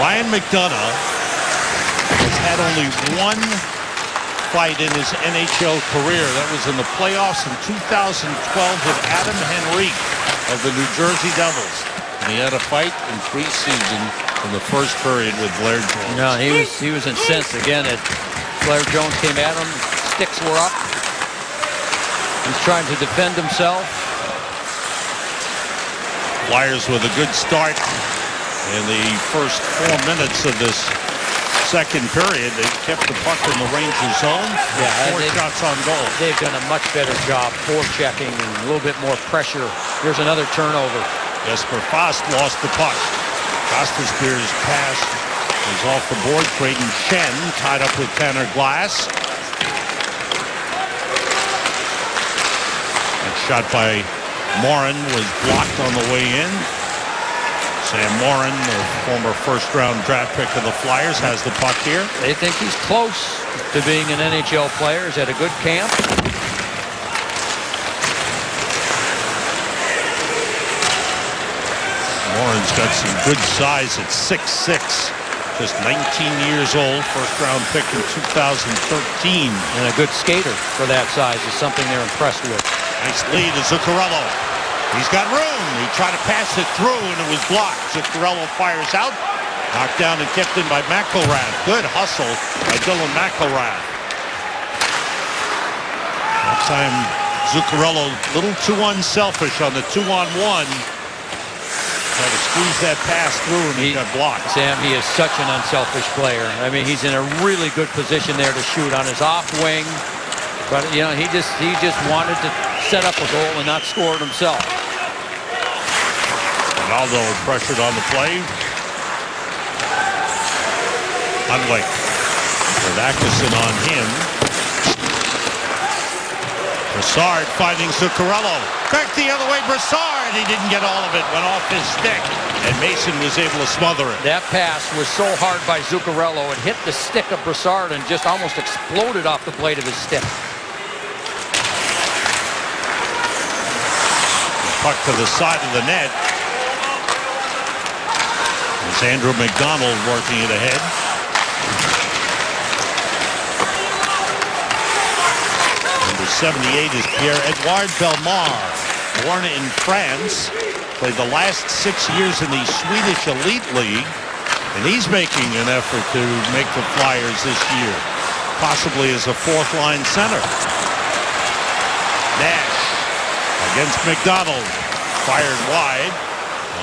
Ryan McDonough has had only one fight in his NHL career. That was in the playoffs in 2012 with Adam Henrique of the New Jersey Devils. And he had a fight in preseason in the first period with Blair Jones. No, he was incensed again that Blair Jones came at him. Sticks were up. He's trying to defend himself. Flyers with a good start in the first 4 minutes of this second period. They kept the puck in the Rangers zone. Yeah, 4 shots on goal. They've done a much better job forechecking and a little bit more pressure. Here's another turnover. Jesper Fast lost the puck. Gostisbehere's pass is off the board. Creighton Shen tied up with Tanner Glass. And shot by Morin was blocked on the way in. Sam Morin, the former first-round draft pick of the Flyers, has the puck here. They think he's close to being an NHL player. He's had a good camp. Morin's got some good size at 6'6". Just 19 years old, first-round pick in 2013. And a good skater for that size is something they're impressed with. Nice lead to Zuccarello. He's got room. He tried to pass it through, and it was blocked. Zuccarello fires out. Knocked down and kept in by McElrath. Good hustle by Dylan McElrath. That time, Zuccarello a little too unselfish on the 2-on-1. Tried to squeeze that pass through, and he got blocked. Sam, he is such an unselfish player. I mean, he's in a really good position there to shoot on his off wing. But, you know, he just wanted to set up a goal and not score it himself. Ronaldo pressured on the play. Unlike with Atkinson on him. Brassard finding Zuccarello. Back the other way, Brassard. He didn't get all of it. Went off his stick. And Mason was able to smother it. That pass was so hard by Zuccarello. It hit the stick of Brassard and just almost exploded off the blade of his stick. Puck to the side of the net. It's Andrew McDonald working it ahead. Number 78 is Pierre-Edouard Bellemare. Born in France. Played the last 6 years in the Swedish Elite League. And he's making an effort to make the Flyers this year. Possibly as a fourth-line center. Nash against McDonald. Fired wide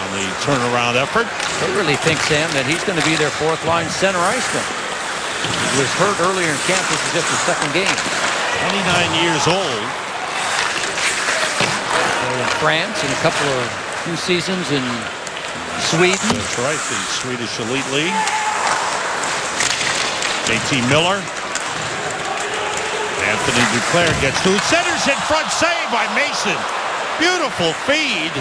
on the turnaround effort. They really think, Sam, that he's going to be their fourth-line center iceman. He was hurt earlier in camp. This is just his second game. 29 years old. In France and a few seasons in Sweden. That's right, the Swedish Elite League. JT Miller. Anthony Duclair gets to it. Centers in front, save by Mason. Beautiful feed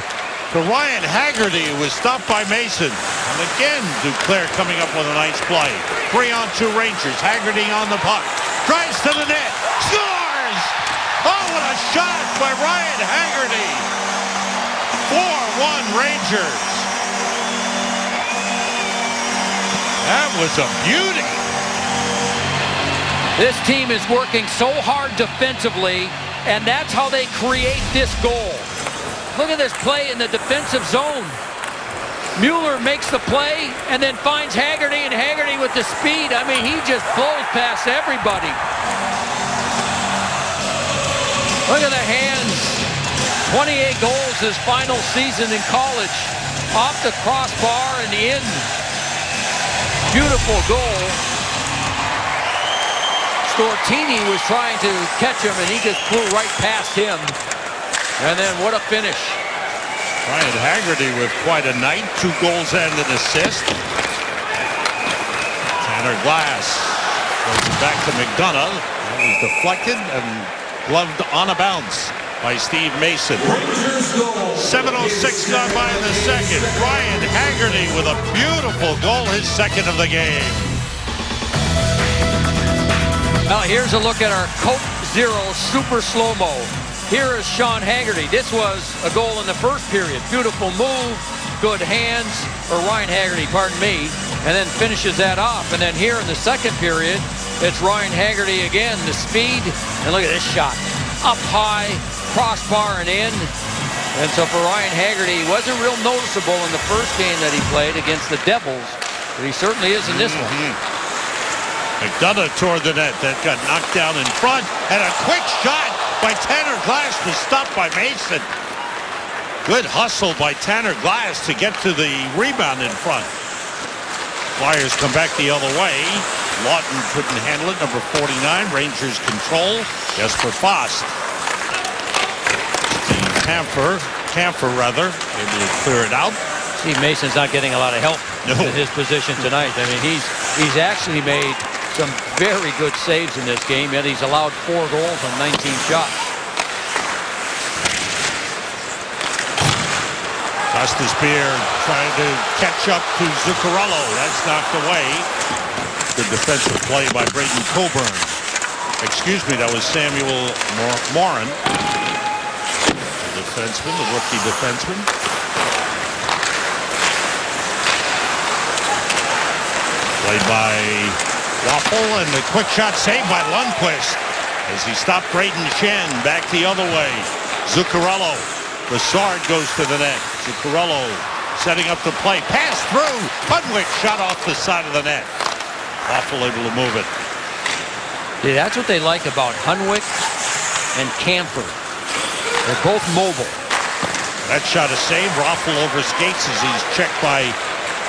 to Ryan Haggerty, who was stopped by Mason. And again, Duclair coming up with a nice play. 3-on-2 Rangers. Haggerty on the puck. Drives to the net. Scores! Oh, what a shot by Ryan Haggerty. 4-1 Rangers. That was a beauty. This team is working so hard defensively, and that's how they create this goal. Look at this play in the defensive zone. Mueller makes the play and then finds Haggerty, and Haggerty with the speed. I mean, he just blows past everybody. Look at the hands. 28 goals his final season in college. Off the crossbar and in. Beautiful goal. Stortini was trying to catch him, and he just flew right past him. And then what a finish. Ryan Haggerty with quite a night. 2 goals and an assist. Tanner Glass goes back to McDonough. That was deflected and gloved on a bounce by Steve Mason. 7:06 gone by in the second. Ryan Haggerty with a beautiful goal, his second of the game. Now here's a look at our Coke Zero Super Slow-Mo. Here is Sean Haggerty. This was a goal in the first period. Beautiful move, good hands, or Ryan Haggerty, pardon me, and then finishes that off. And then here in the second period, it's Ryan Haggerty again, the speed, and look at this shot. Up high, crossbar and in. And so for Ryan Haggerty, he wasn't real noticeable in the first game that he played against the Devils, but he certainly is in this one. McDonough toward the net. That got knocked down in front. And a quick shot by Tanner Glass was stopped by Mason. Good hustle by Tanner Glass to get to the rebound in front. Flyers come back the other way. Lawton couldn't handle it. Number 49. Rangers control. Jesper Fast. Steve Kampfer able to clear it out. Steve Mason's not getting a lot of help in his position tonight. I mean, he's actually made some very good saves in this game, yet he's allowed 4 goals on 19 shots. Augustus Beer trying to catch up to Zuccarello. That's knocked away. Good defensive play by Braden Coburn. Excuse me, that was Samuel Morin. The defenseman, the rookie defenseman. Played by Waffle, and the quick shot saved by Lundqvist as he stopped Braden Shen back the other way. Zuccarello. Brassard goes to the net. Zuccarello setting up the play. Pass through. Hunwick shot off the side of the net. Waffle able to move it. Yeah, that's what they like about Hunwick and Camper. They're both mobile. That shot is saved. Raffle over skates as he's checked by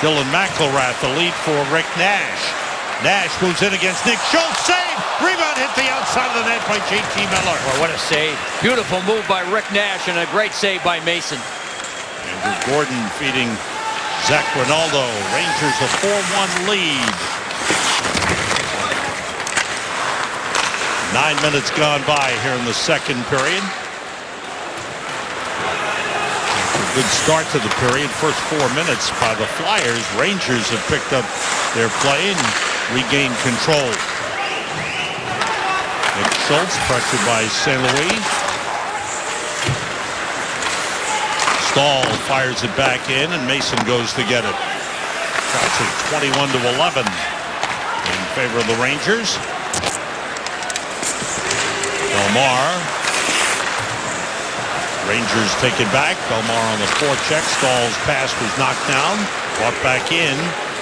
Dylan McElrath. The lead for Rick Nash. Nash moves in against Nick Schultz. Save! Rebound hit the outside of the net by J.T. Miller. Oh, what a save. Beautiful move by Rick Nash and a great save by Mason. Andrew Gordon feeding Zach Rinaldo. Rangers a 4-1 lead. 9 minutes gone by here in the second period. A good start to the period. First 4 minutes by the Flyers. Rangers have picked up their play and regained control. Nick Schultz pressured by St. Louis. Stahl fires it back in, and Mason goes to get it. Shots are 21-11 in favor of the Rangers. Belmar. Rangers take it back. Belmar on the forecheck. Stahl's pass was knocked down. Brought back in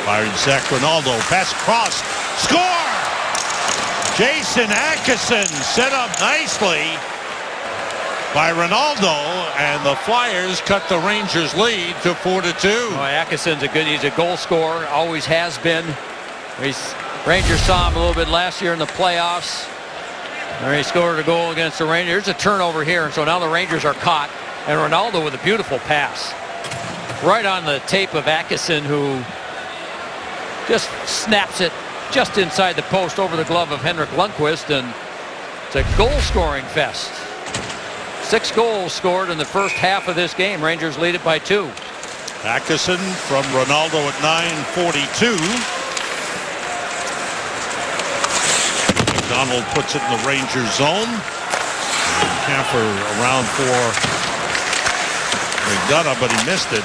by Zach Rinaldo. Pass across. Score! Jason Atkinson set up nicely by Rinaldo, and the Flyers cut the Rangers lead to 4-2. Oh, Atkinson's he's a goal scorer, always has been. Rangers saw him a little bit last year in the playoffs. There he scored a goal against the Rangers. There's a turnover here, and so now the Rangers are caught. And Ronaldo with a beautiful pass. Right on the tape of Atkinson, who just snaps it just inside the post over the glove of Henrik Lundqvist, and it's a goal-scoring fest. 6 goals scored in the first half of this game. Rangers lead it by 2. Atkinson from Ronaldo at 9:42. McDonald puts it in the Rangers zone. And Camper around for McDonough, but he missed it.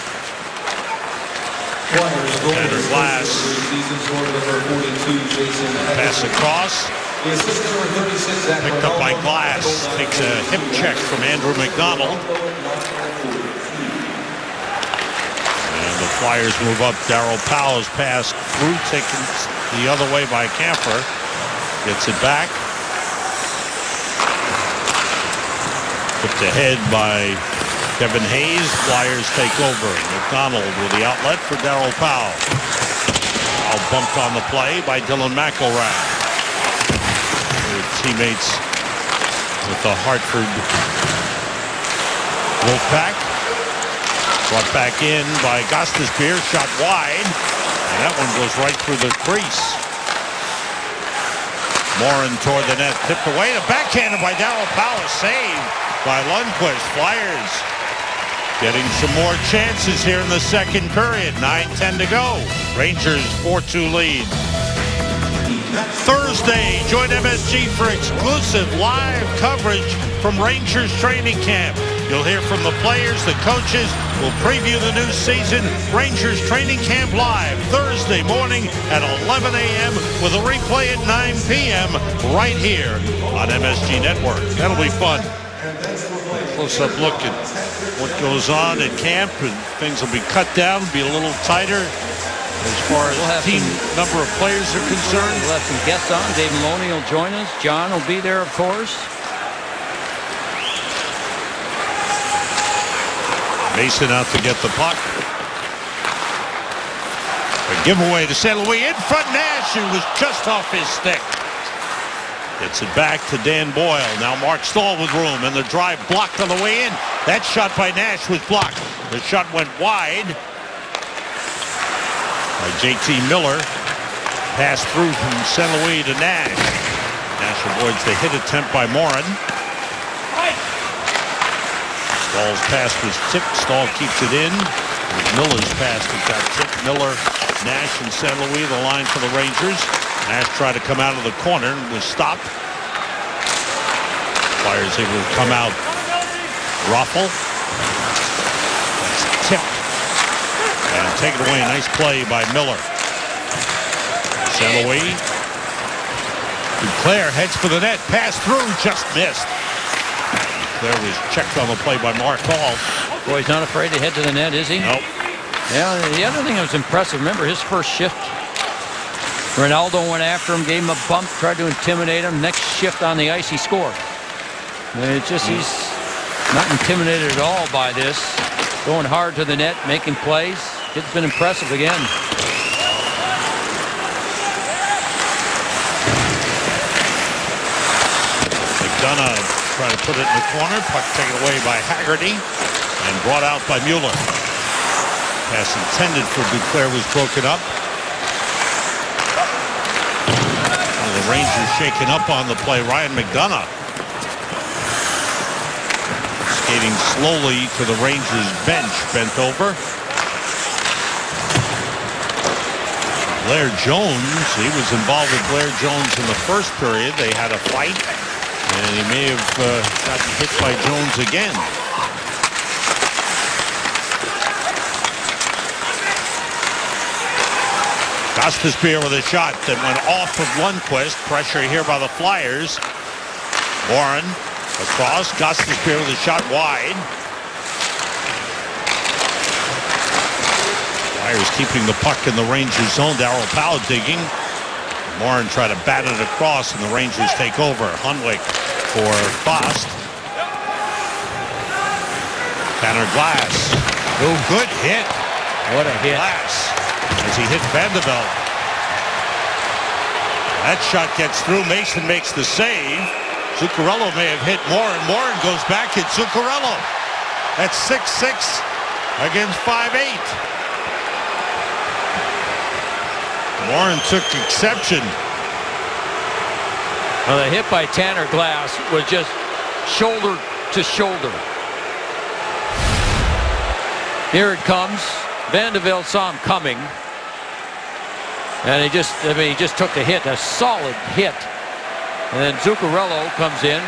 Tanner Glass. Pass across. Picked up by Glass. Takes a hip check from Andrew McDonald. And the Flyers move up. Darryl Powell's pass through, taken the other way by Camper. Gets it back. Tipped ahead by Kevin Hayes. Flyers take over. McDonald with the outlet for Darryl Powell. Powell bumped on the play by Dylan McElrath. Teammates with the Hartford Wolfpack. Brought back in by Augustus Beer. Shot wide. And that one goes right through the crease. Morin toward the net. Tipped away. A backhanded by Darryl Powell. Saved by Lundqvist. Flyers getting some more chances here in the second period. 9:10 to go. Rangers 4-2 lead. Thursday, join MSG for exclusive live coverage from Rangers training camp. You'll hear from the players, the coaches. We'll preview the new season. Rangers training camp live Thursday morning at 11 a.m. with a replay at 9 p.m. right here on MSG Network. That'll be fun. Close-up look at what goes on at camp, and things will be cut down, be a little tighter. As far as team number of players are concerned. We'll have some guests on. Dave Maloney will join us. John will be there, of course. Mason out to get the puck. A giveaway to St. Louis in front. Nash, who was just off his stick. Gets it back to Dan Boyle. Now Mark Stahl with room, and the drive blocked on the way in. That shot by Nash was blocked. The shot went wide by J.T. Miller. Pass through from St. Louis to Nash. Nash avoids the hit attempt by Morin. Stahl's pass was tipped. Stahl keeps it in. Miller's pass that got tipped. Miller, Nash, and St. Louis, the line for the Rangers. Nash tried to come out of the corner and was stopped. Flyers able to come out. Ruffle. That's tipped. And taken away. Nice play by Miller. St. Louis. Duclair heads for the net. Pass through. Just missed. There was checked on the play by Mark Hall. Boy, he's not afraid to head to the net, is he? Nope. Yeah, the other thing that was impressive, remember his first shift? Ronaldo went after him, gave him a bump, tried to intimidate him. Next shift on the ice, he scored. It's just he's not intimidated at all by this. Going hard to the net, making plays. It's been impressive again. McDonough trying to put it in the corner. Puck taken away by Haggerty and brought out by Mueller. Pass intended for Duclair was broken up. Well, the Rangers shaken up on the play. Ryan McDonough skating slowly to the Rangers bench, bent over. Blair Jones, he was involved with Blair Jones in the first period. They had a fight, and he may have gotten hit by Jones again. Gostisbehere with a shot that went off of Lundqvist. Pressure here by the Flyers. Warren across. Gostisbehere with a shot wide. Flyers keeping the puck in the Rangers zone. Darryl Powell digging. Warren tried to bat it across, and the Rangers take over. Hunwick for Fost. Tanner Glass. Oh, good hit. What a hit. Glass as he hit Vanderbilt. That shot gets through. Mason makes the save. Zuccarello may have hit Warren. Warren goes back at Zuccarello. That's 6-6 against 5-8. Warren took exception. Well, the hit by Tanner Glass was just shoulder to shoulder. Here it comes. Vanderbilt saw him coming, and he just took the hit, a solid hit. And then Zuccarello comes in.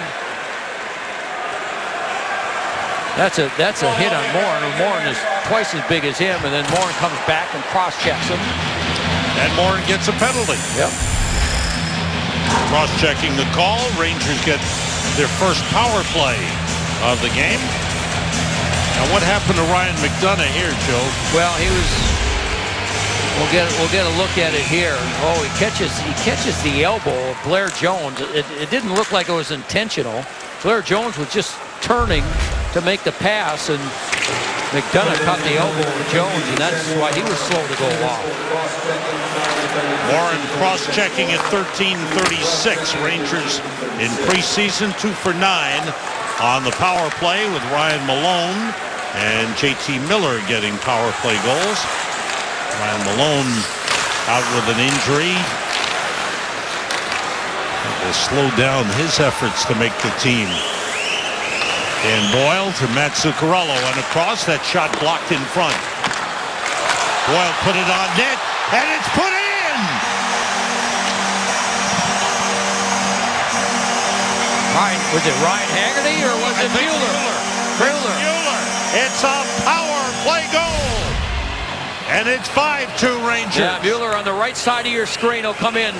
That's a hit on Morin. Morin is twice as big as him, and then Morin comes back and cross-checks him. And Morin gets a penalty. Yep. Cross-checking the call. Rangers get their first power play of the game. Now, what happened to Ryan McDonough here, Joe? Well, he was. We'll get a look at it here. Oh, he catches the elbow of Blair Jones. It didn't look like it was intentional. Blair Jones was just turning to make the pass, and McDonough caught the elbow of Jones, and that's why he was slow to go off. Warren cross-checking at 13:36. Rangers in preseason 2 for 9 on the power play with Ryan Malone and JT Miller getting power play goals. Ryan Malone out with an injury. That will slow down his efforts to make the team. Dan Boyle to Matt Zuccarello, and across. That shot blocked in front. Boyle put it on net, and it's put in! Was it Ryan Haggerty or was it Mueller? Mueller. It's a power play goal. And it's 5-2 Rangers. Yeah, Mueller on the right side of your screen will come in.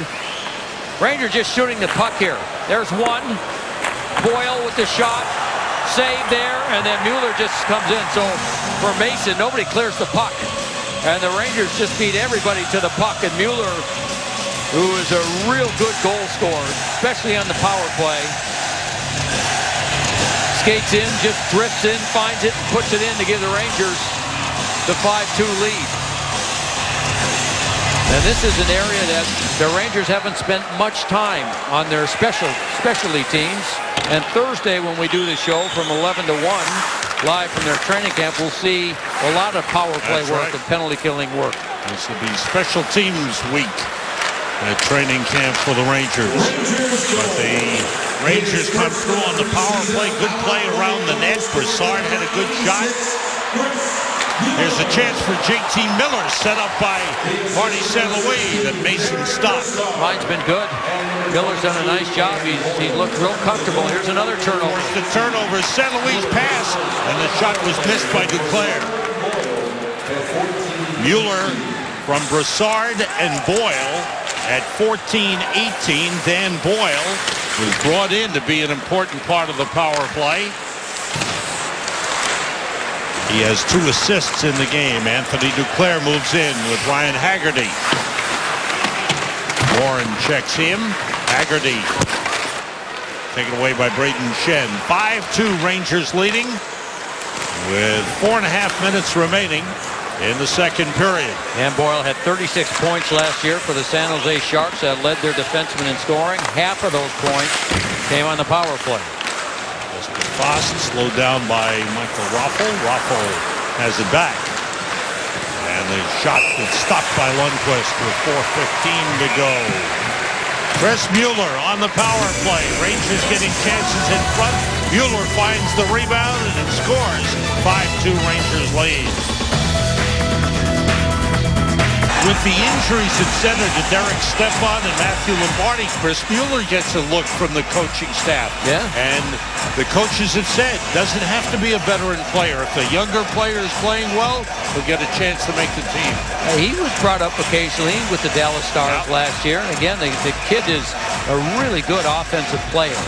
Rangers just shooting the puck here. There's one. Boyle with the shot. Save there, and then Mueller just comes in. So for Mason, nobody clears the puck. And the Rangers just beat everybody to the puck. And Mueller, who is a real good goal scorer, especially on the power play, skates in, just drifts in, finds it, and puts it in to give the Rangers the 5-2 lead. And this is an area that the Rangers haven't spent much time on their specialty teams. And Thursday, when we do the show from 11 to 1, live from their training camp, we'll see a lot of power play work and penalty killing work. This will be special teams week at training camp for the Rangers. But the Rangers come through on the power play. Good play around the net. Broussard had a good shot. Here's a chance for J.T. Miller, set up by Marty St. Louis that Mason stopped. Line's been good. Miller's done a nice job. He looked real comfortable. Here's another turnover. The turnover, St. Louis pass, and the shot was missed by Duclair. Mueller from Brassard and Boyle at 14-18. Dan Boyle was brought in to be an important part of the power play. He has 2 assists in the game. Anthony Duclair moves in with Ryan Haggerty. Warren checks him. Haggerty taken away by Braden Shen. 5-2 Rangers leading with 4.5 minutes remaining in the second period. Dan Boyle had 36 points last year for the San Jose Sharks that led their defensemen in scoring. Half of those points came on the power play. Fast slowed down by Michael Raffl. Raffl has it back. And the shot is stopped by Lundqvist with 4:15 to go. Chris Mueller on the power play. Rangers getting chances in front. Mueller finds the rebound and scores. 5-2 Rangers lead. With the injuries at center to Derek Stepan and Matthew Lombardi, Chris Mueller gets a look from the coaching staff. Yeah. And the coaches have said, doesn't have to be a veteran player. If the younger player is playing well, he'll get a chance to make the team. He was brought up occasionally with the Dallas Stars last year. And again, the kid is a really good offensive player.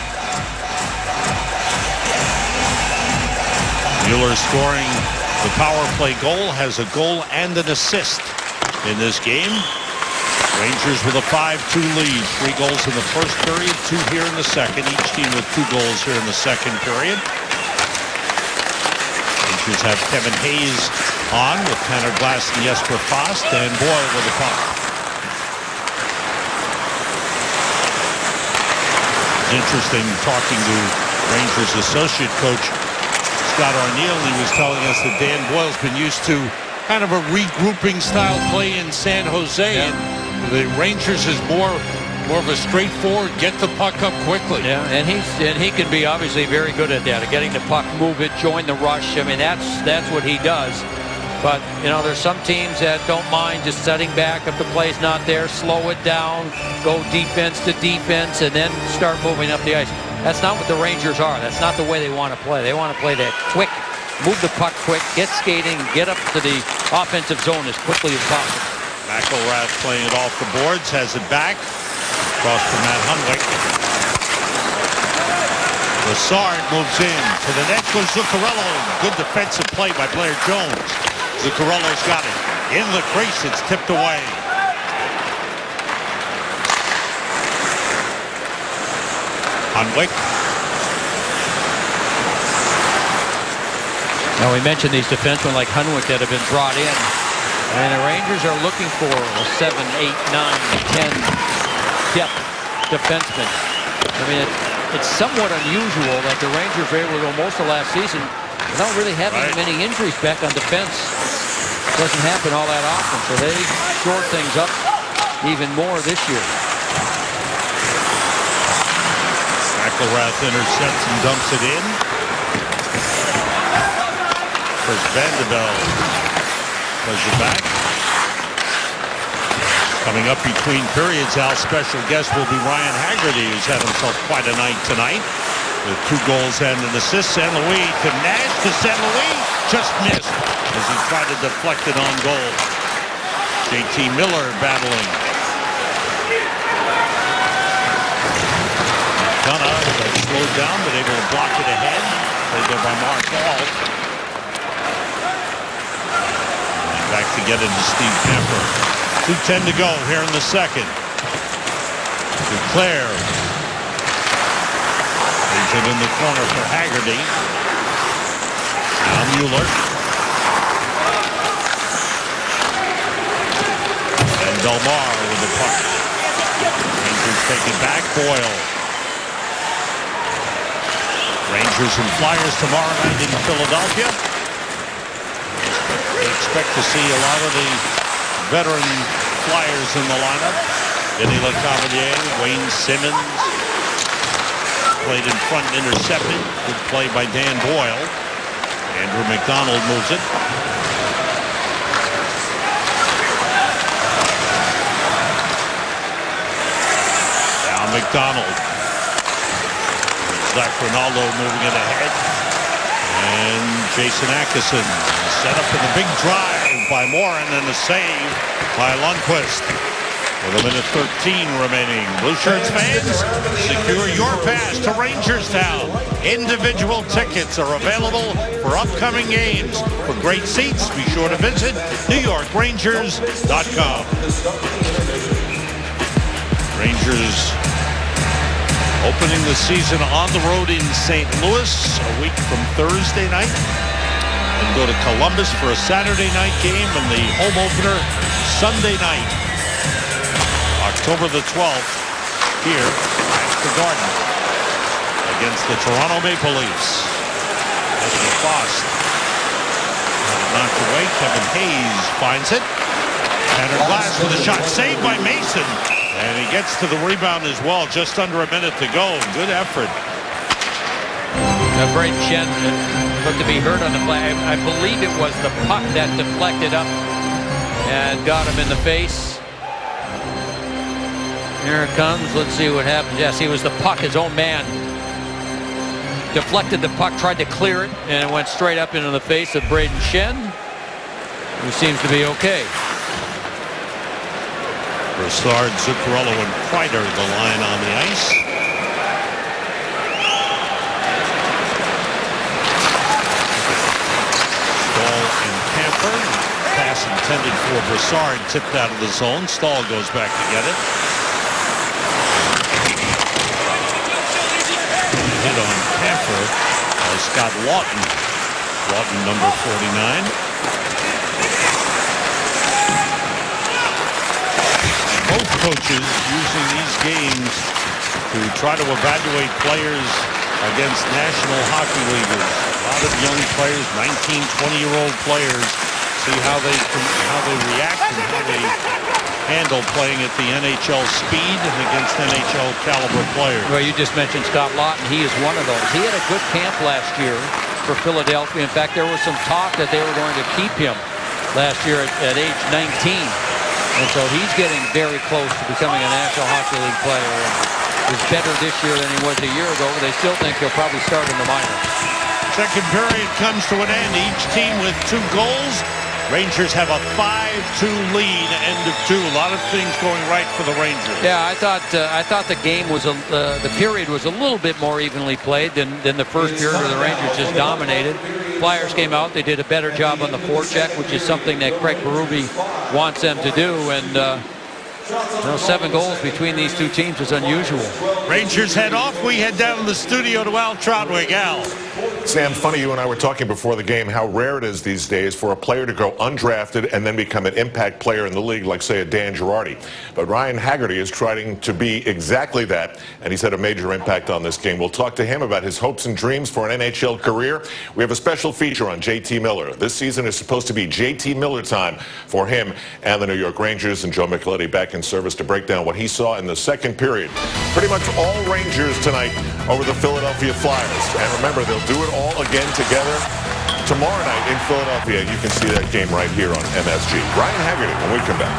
Mueller scoring the power play goal, has a goal and an assist in this game. Rangers with a 5-2 lead. 3 goals in the first period, 2 here in the second. Each team with 2 goals here in the second period. Rangers have Kevin Hayes on with Tanner Glass and Jesper Fast, and Boyle with the puck. It's interesting talking to Rangers associate coach Scott Arniel. He was telling us that Dan Boyle's been used to kind of a regrouping style play in San Jose, and the Rangers is more of a straightforward, get the puck up quickly. Yeah, and he can be obviously very good at that, getting the puck, move it, join the rush. I mean, that's what he does. But you know, there's some teams that don't mind just setting back if the play's not there, slow it down, go defense to defense, and then start moving up the ice. That's not what the Rangers are. That's not the way they want to play. They want to play that quick, move the puck quick, get skating, get up to the offensive zone as quickly as possible. McElrath playing it off the boards, has it back. Across to Matt Hunwick. Brassard moves in. To the net goes Zuccarello. Good defensive play by Blair Jones. Zuccarello's got it. In the crease, it's tipped away. Hunwick. Now, we mentioned these defensemen like Hunwick that have been brought in. And the Rangers are looking for a 7, 8, 9, 10 depth defenseman. I mean, it's somewhat unusual that the Rangers were able to go most of last season without really having many injuries back on defense. Doesn't happen all that often, so they shore things up even more this year. McElrath intercepts and dumps it in. Chris Vandevelde plays it back. Coming up between periods, our special guest will be Ryan Haggerty, who's had himself quite a night tonight with 2 goals and an assist. St. Louis to Nash to St. Louis, just missed as he tried to deflect it on goal. J.T. Miller battling. Gunna slowed down, but able to block it ahead. Played there by Mark Hall. Back to get it to Steve Kemper. 2:10 to go here in the second. Duclair leaves it in the corner for Haggerty. Now Mueller. And Belmar with the puck. Rangers take it back. Boyle. Rangers and Flyers tomorrow night in Philadelphia. We expect to see a lot of the veteran Flyers in the lineup. Vinny Lecavalier, Wayne Simmons. Played in front and intercepted. Good play by Dan Boyle. Andrew McDonald moves it. McDonald. Zach Rinaldo moving it ahead. And Jason Atkinson set up in the big drive by Morin and a save by Lundqvist. With a minute 13 remaining. Blue Shirts fans, secure your pass to Rangerstown. Individual tickets are available for upcoming games. For great seats, be sure to visit NewYorkRangers.com. Rangers opening the season on the road in St. Louis a week from Thursday night. And go to Columbus for a Saturday night game and the home opener Sunday night. October the 12th here at the Garden against the Toronto Maple Leafs. Edwin Foss knocked away. Kevin Hayes finds it. Tanner Glass with a shot saved by Mason. And he gets to the rebound as well. Just under a minute to go. Good effort. Braden Shen looked to be hurt on the play. I believe it was the puck that deflected up and got him in the face. Here it comes. Let's see what happens. Yes, he was the puck. His own man deflected the puck, tried to clear it, and it went straight up into the face of Braden Shen, who seems to be okay. Broussard, Zuccarello, and Kreider the line on the ice. Stahl and Camper. Pass intended for Broussard, tipped out of the zone. Stahl goes back to get it. Hit on Camper by Scott Lawton. Lawton, number 49. Both coaches using these games to try to evaluate players against National Hockey Leaguers. A lot of young players, 19, 20-year-old players, see how they react and how they handle playing at the NHL speed against NHL caliber players. Well, you just mentioned Scott Lawton. He is one of those. He had a good camp last year for Philadelphia. In fact, there was some talk that they were going to keep him last year at age 19. And so he's getting very close to becoming a National Hockey League player. And is better this year than he was a year ago. They still think he'll probably start in the minors. Second period comes to an end. Each team with 2 goals. Rangers have a 5-2 lead, end of 2. A lot of things going right for the Rangers. Yeah, I thought the game was the period was a little bit more evenly played than the first period where the Rangers just dominated. Flyers came out. They did a better job on the forecheck, which is something that Craig Berube wants them to do. And 7 goals between these two teams is unusual. Rangers head off. We head down to the studio to Al Troutwig. Al. Sam, funny, you and I were talking before the game how rare it is these days for a player to go undrafted and then become an impact player in the league, like, say, a Dan Girardi. But Ryan Haggerty is trying to be exactly that, and he's had a major impact on this game. We'll talk to him about his hopes and dreams for an NHL career. We have a special feature on JT Miller. This season is supposed to be JT Miller time for him and the New York Rangers, and Joe Micheletti back in service to break down what he saw in the second period. Pretty much all Rangers tonight over the Philadelphia Flyers. And remember, they'll do it all again together tomorrow night in Philadelphia. You can see that game right here on MSG. Ryan Haggerty when we come back.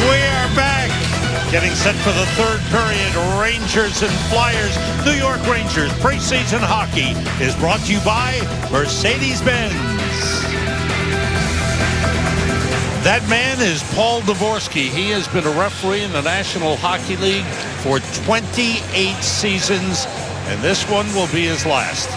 We are back. Getting set for the third period. Rangers and Flyers. New York Rangers preseason hockey is brought to you by Mercedes-Benz. That man is Paul Dvorsky. He has been a referee in the National Hockey League for 28 seasons, and this one will be his last.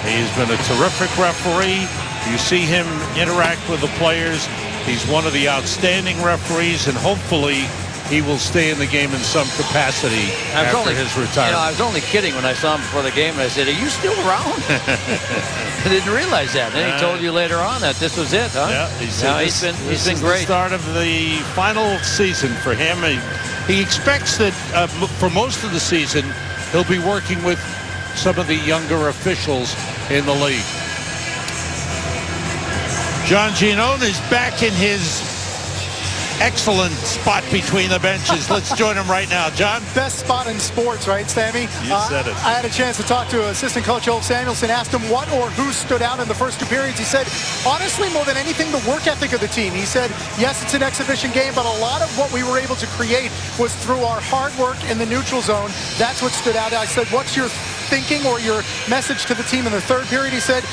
He's been a terrific referee. You see him interact with the players. He's one of the outstanding referees, and hopefully he will stay in the game in some capacity after his retirement. I was only kidding when I saw him before the game, and I said, "Are you still around?" I didn't realize that. Then he told you later on that this was it, huh? Yeah, he said he's been great. The start of the final season for him. He expects that for most of the season he'll be working with some of the younger officials in the league. John Giannone is back in his excellent spot between the benches. Let's join him right now. John? Best spot in sports, right, Sammy? You said it. I had a chance to talk to assistant coach Ulf Samuelsson, asked him what or who stood out in the first 2 periods. He said, honestly, more than anything, the work ethic of the team. He said, yes, it's an exhibition game, but a lot of what we were able to create was through our hard work in the neutral zone. That's what stood out. I said, what's your thinking or your message to the team in the third period? He said,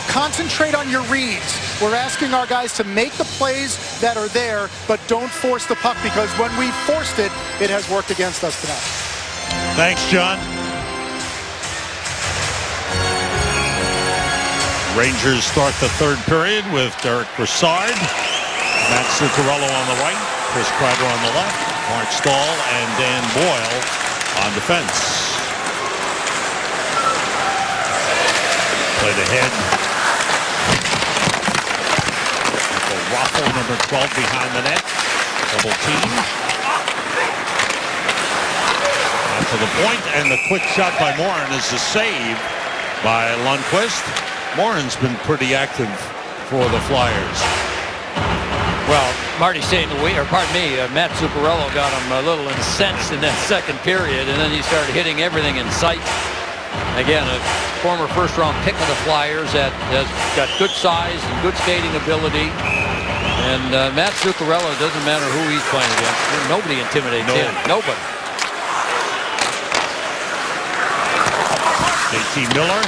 concentrate on your reads. We're asking our guys to make the plays that are there, but don't force the puck, because when we forced it, it has worked against us tonight. Thanks, John. Rangers start the third period with Derek Brassard, Matt Zuccarello on the right, Chris Kreider on the left, Mark Stahl and Dan Boyle on defense. Played ahead. Raffle, number 12, behind the net. Double team. On to the point, and the quick shot by Morin is a save by Lundqvist. Morin's been pretty active for the Flyers. Well, Marty's saying, Matt Zuccarello got him a little incensed in that second period, and then he started hitting everything in sight. Again, a former first-round pick of the Flyers that has got good size and good skating ability. And Matt Zuccarello, doesn't matter who he's playing against. Nobody intimidates him. Nobody. JT Miller.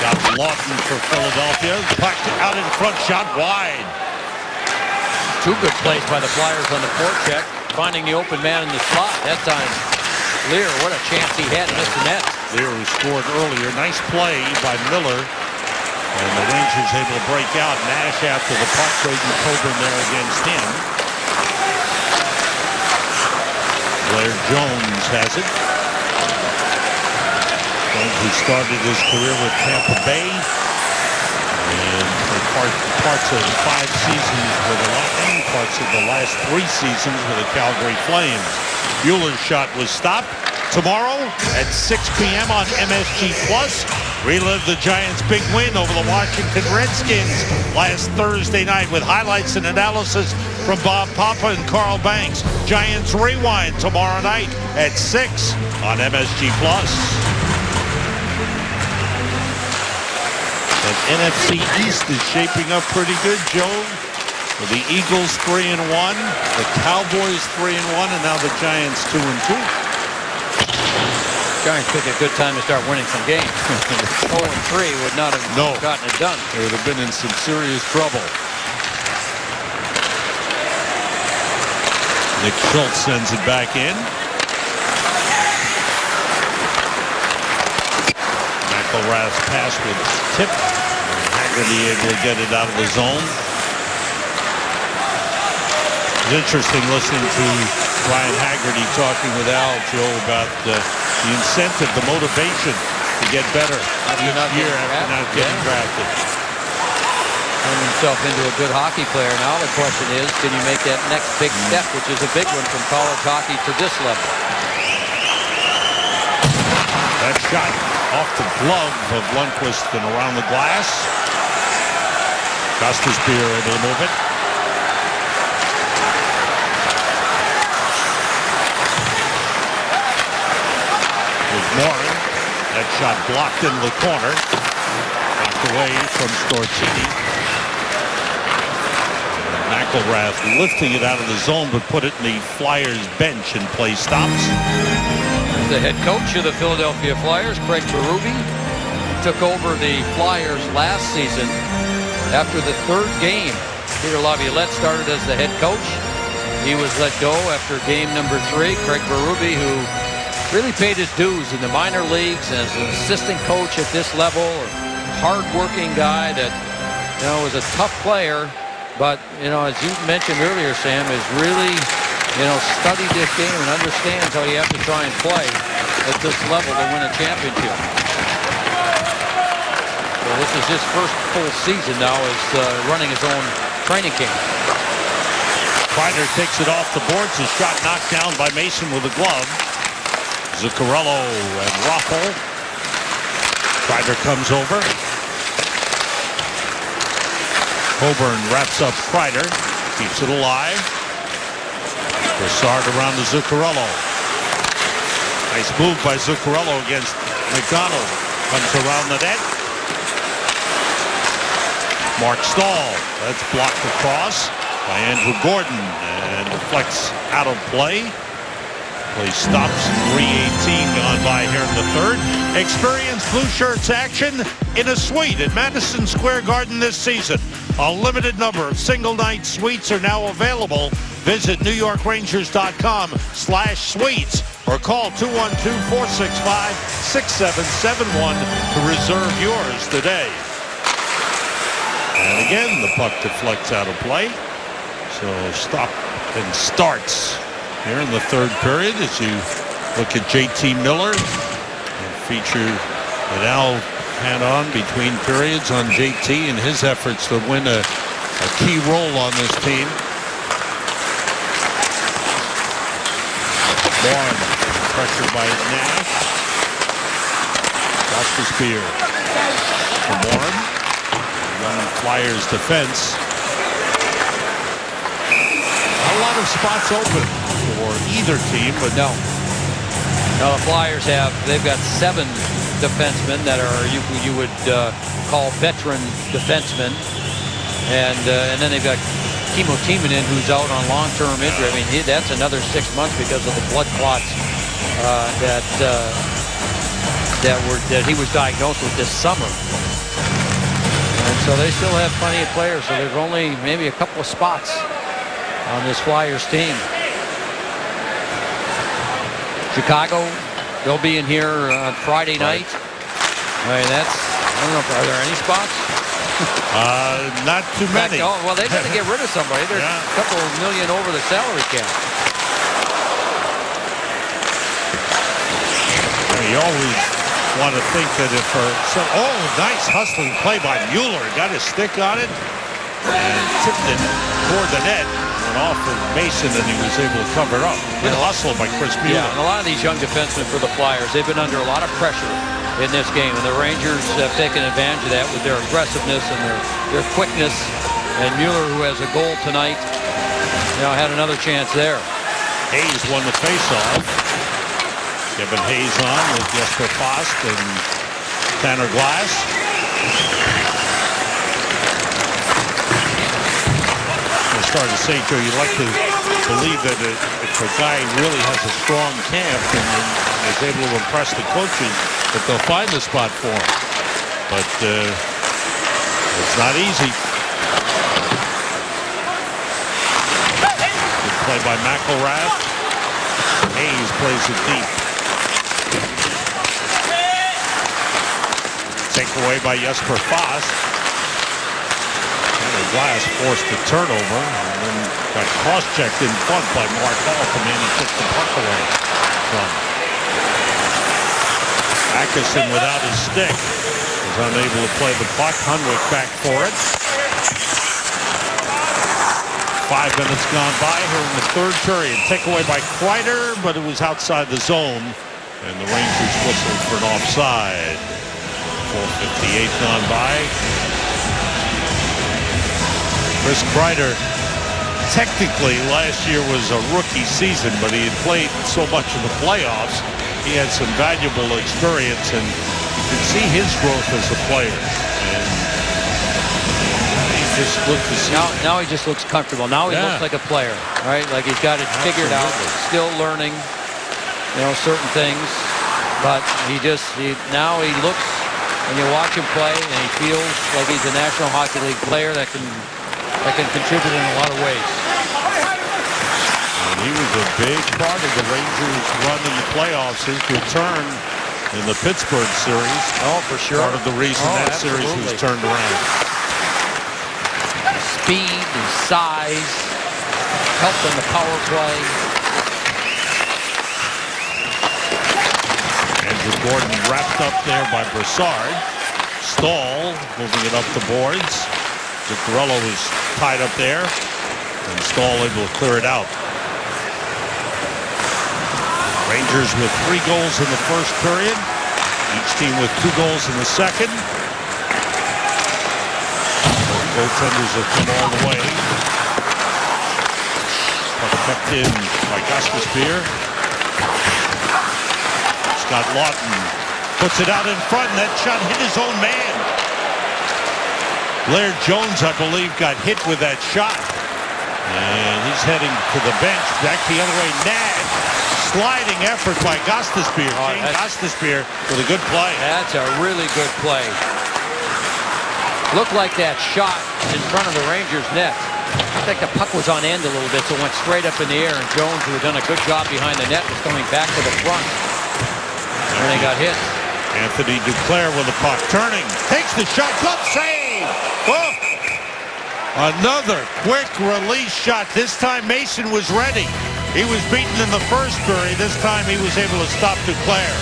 Got Lawton for Philadelphia. Puck out in front, shot wide. 2 good plays by the Flyers on the forecheck, finding the open man in the slot. That time, Lear, what a chance he had to miss the net. Lear, who scored earlier. Nice play by Miller. And the Rangers able to break out. Nash after the puck, Braden Coburn there against him. Blair Jones has it. Jones, who started his career with Tampa Bay. And for parts of 5 seasons with the Lightning, parts of the last 3 seasons with the Calgary Flames. Bueller's shot was stopped. Tomorrow at 6 p.m. on MSG Plus, relive the Giants' big win over the Washington Redskins last Thursday night with highlights and analysis from Bob Papa and Carl Banks. Giants Rewind tomorrow night at 6 on MSG Plus. And NFC East is shaping up pretty good, Joe. With the Eagles 3-1, the Cowboys 3-1, and now the Giants 2-2. Giants picked a good time to start winning some games. 0-3 would not have gotten it done. They would have been in some serious trouble. Nick Schultz sends it back in. McElrath's pass was tipped. Haggerty able to get it out of the zone. It's interesting listening to Ryan Haggerty talking with Al, Joe, about the incentive, the motivation to get better each year after not getting drafted. Turn himself into a good hockey player. Now the question is, can you make that next big step, which is a big one from college hockey to this level? That shot off the glove of Lundqvist and around the glass. Gostisbehere able to move it. Morin. That shot blocked in the corner. Knocked away from Storcini. McElrath lifting it out of the zone, but put it in the Flyers bench and play stops. The head coach of the Philadelphia Flyers, Craig Berube, took over the Flyers last season. After the 3rd game, Peter Laviolette started as the head coach. He was let go after game number 3. Craig Berube, who really paid his dues in the minor leagues as an assistant coach at this level, a hard-working guy that, was a tough player, but, as you mentioned earlier, Sam, has really, studied this game and understands how you have to try and play at this level to win a championship. So this is his first full season now as running his own training camp. Kreider takes it off the boards. A shot knocked down by Mason with a glove. Zuccarello and Raffle. Kreider comes over. Coburn wraps up Kreider. keeps it alive. Broussard around to Zuccarello. Nice move by Zuccarello against McDonald. Comes around the net. Mark Stahl. That's blocked across by Andrew Gordon and deflects out of play. Play stops. 3:18 gone by here in the third. Experience Blue Shirts action in a suite at Madison Square Garden this season. A limited number of single-night suites are now available. Visit NewYorkRangers.com/suites or call 212-465-6771 to reserve yours today. And again, the puck deflects out of play. So stop and starts here in the third period as you look at JT Miller. A feature that Al had on between periods on JT and his efforts to win a key role on this team. Warren pressured by Nash. Lost the spear. From Warren. Young Flyers defense. A lot of spots open for either team, but No, the Flyers they've got 7 defensemen that are you would call veteran defensemen, and then they've got Kimmo Timonen, who's out on long-term injury. I mean, that's another 6 months because of the blood clots that he was diagnosed with this summer. And so they still have plenty of players. So there's only maybe a couple of spots on this Flyers team. Chicago, they'll be in here on Friday night. I mean, I don't know, are there any spots? not too many. Oh, well, they got to get rid of somebody. There's a couple of million over the salary cap. You always want to think that if nice hustling play by Mueller. Got his stick on it and tipped it toward the net. Went off of Mason and he was able to cover it up. Good hustle by Chris Mueller. Yeah, and a lot of these young defensemen for the Flyers, they've been under a lot of pressure in this game, and the Rangers have taken advantage of that with their aggressiveness and their quickness. And Mueller, who has a goal tonight, had another chance there. Hayes won the faceoff. Kevin Hayes on with Jesper Fast and Tanner Glass. I started to say, Joe, you'd like to believe that if a guy really has a strong camp and is able to impress the coaches, that they'll find the spot for him. But it's not easy. Good play by McElrath. Hayes plays it deep. Takeaway by Jesper Fast. And Glass forced the turnover and then got cross-checked in front by Mark Hall. The man he took the puck away from. Atkinson without his stick was unable to play the puck. Hunwick back for it. 5 minutes gone by here in the third period. Takeaway by Kreider, but it was outside the zone. And the Rangers whistled for an offside. 4:58 gone by. Chris Kreider, technically last year was a rookie season, but he had played so much in the playoffs. He had some valuable experience, and you can see his growth as a player. And he just looked to see. Now he just looks comfortable. Now he looks like a player, right? Like he's got it figured out, still learning, certain things. But now he looks, when you watch him play, and he feels like he's a National Hockey League player that can contribute in a lot of ways. And he was a big part of the Rangers' run in the playoffs. His return in the Pittsburgh series. Oh, for sure. Part of the reason that series was turned around. Speed and size helped in the power play. Andrew Gordon wrapped up there by Broussard. Stahl moving it up the boards. Zuccarello was tied up there, and Stahl able to clear it out. Rangers with 3 goals in the first period. Each team with 2 goals in the second. Both goaltenders have come all the way. Puck kept in by Gostisbehere. Scott Lawton puts it out in front, and that shot hit his own man. Blair Jones, I believe, got hit with that shot. And he's heading to the bench. Back the other way. Nash. Sliding effort by Gostisbehere. Shane Gostisbehere with a good play. That's a really good play. Looked like that shot in front of the Rangers net. I think the puck was on end a little bit, so it went straight up in the air, and Jones, who had done a good job behind the net, was coming back to the front. And they got hit. Anthony Duclair with the puck. Turning. Takes the shot. Good save. Oh! Another quick release shot. This time Mason was ready. He was beaten in the first period. This time he was able to stop Duclair.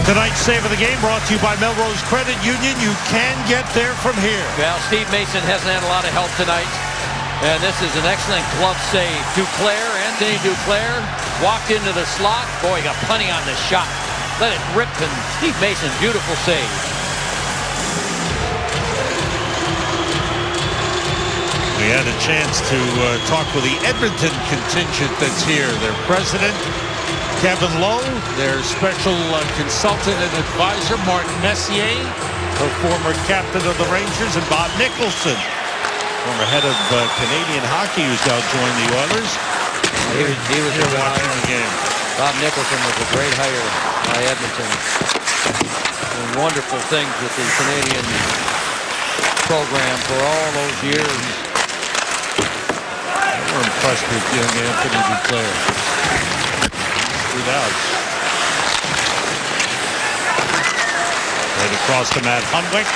Tonight's save of the game brought to you by Melrose Credit Union. You can get there from here. Well, Steve Mason hasn't had a lot of help tonight. And this is an excellent glove save. Anthony Duclair walked into the slot. Boy, got plenty on the shot. Let it rip, and Steve Mason, beautiful save. We had a chance to talk with the Edmonton contingent that's here. Their president, Kevin Lowe, their special consultant and advisor, Martin Messier, her former captain of the Rangers, and Bob Nicholson, former head of Canadian hockey, who's now joined the Oilers. He was here watching the game. Bob Nicholson was a great hire by Edmonton. And wonderful things with the Canadian program for all those years. We're impressed with young Anthony Duclair. Without. Right across to Matt Hunwick.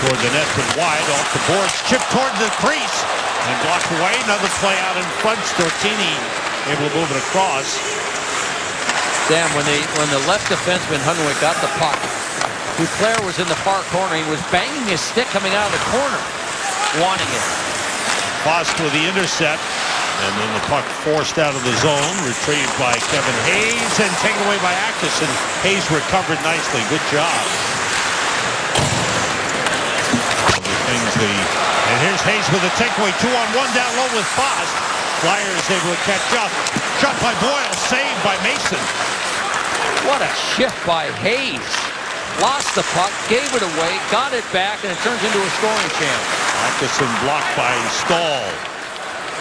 Toward the net, but wide off the boards. Chip toward the crease. And blocked away. Another play out in front. Stortini able to move it across. Sam, when the left defenseman Hunwick got the puck, Duclair was in the far corner. He was banging his stick coming out of the corner, wanting it. Foss with the intercept. And then the puck forced out of the zone. Retrieved by Kevin Hayes and taken away by Atkinson. Hayes recovered nicely. Good job. And here's Hayes with a takeaway. 2-on-1 down low with Foss. Flyers able to catch up. Shot by Boyle. Saved by Mason. What a shift by Hayes. Lost the puck, gave it away, got it back, and it turns into a scoring chance. Atkinson blocked by Stahl.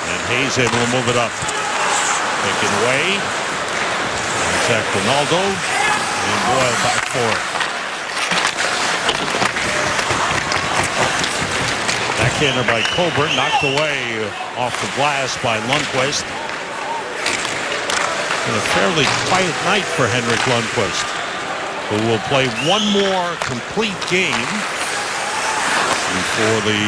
And Hayes able to move it up. Taken away. Zach Ronaldo. And Boyle back for it. Backhander by Coburn. Knocked away off the glass by Lundqvist. And a fairly quiet night for Henrik Lundqvist, who will play one more complete game before the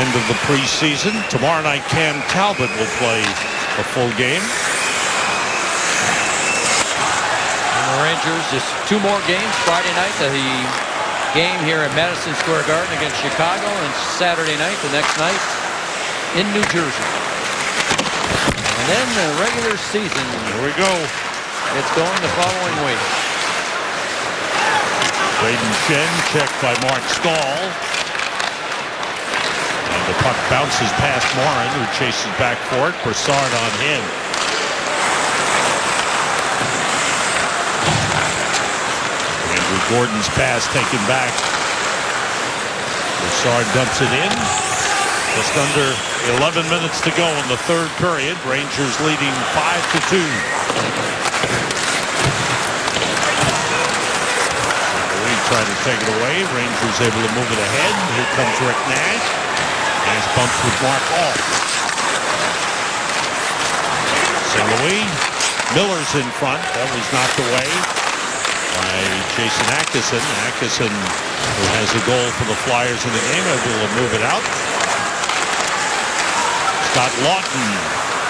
end of the preseason. Tomorrow night, Cam Talbot will play a full game. And the Rangers, just two more games. Friday night, the game here at Madison Square Garden against Chicago, and Saturday night, the next night, in New Jersey. And then the regular season. Here we go. It's going the following week. Braden Shen checked by Mark Stahl. And the puck bounces past Morin, who chases back for it. Broussard on him. Andrew Gordon's pass taken back. Broussard dumps it in. Just under 11 minutes to go in the third period. Rangers leading 5-2. Trying to take it away. Rangers able to move it ahead. Here comes Rick Nash. Nash bumps with Mark Hall. St. Louis. Miller's in front. That was knocked away by Jason Atkinson. Atkinson, who has a goal for the Flyers in the game, able to move it out. Scott Lawton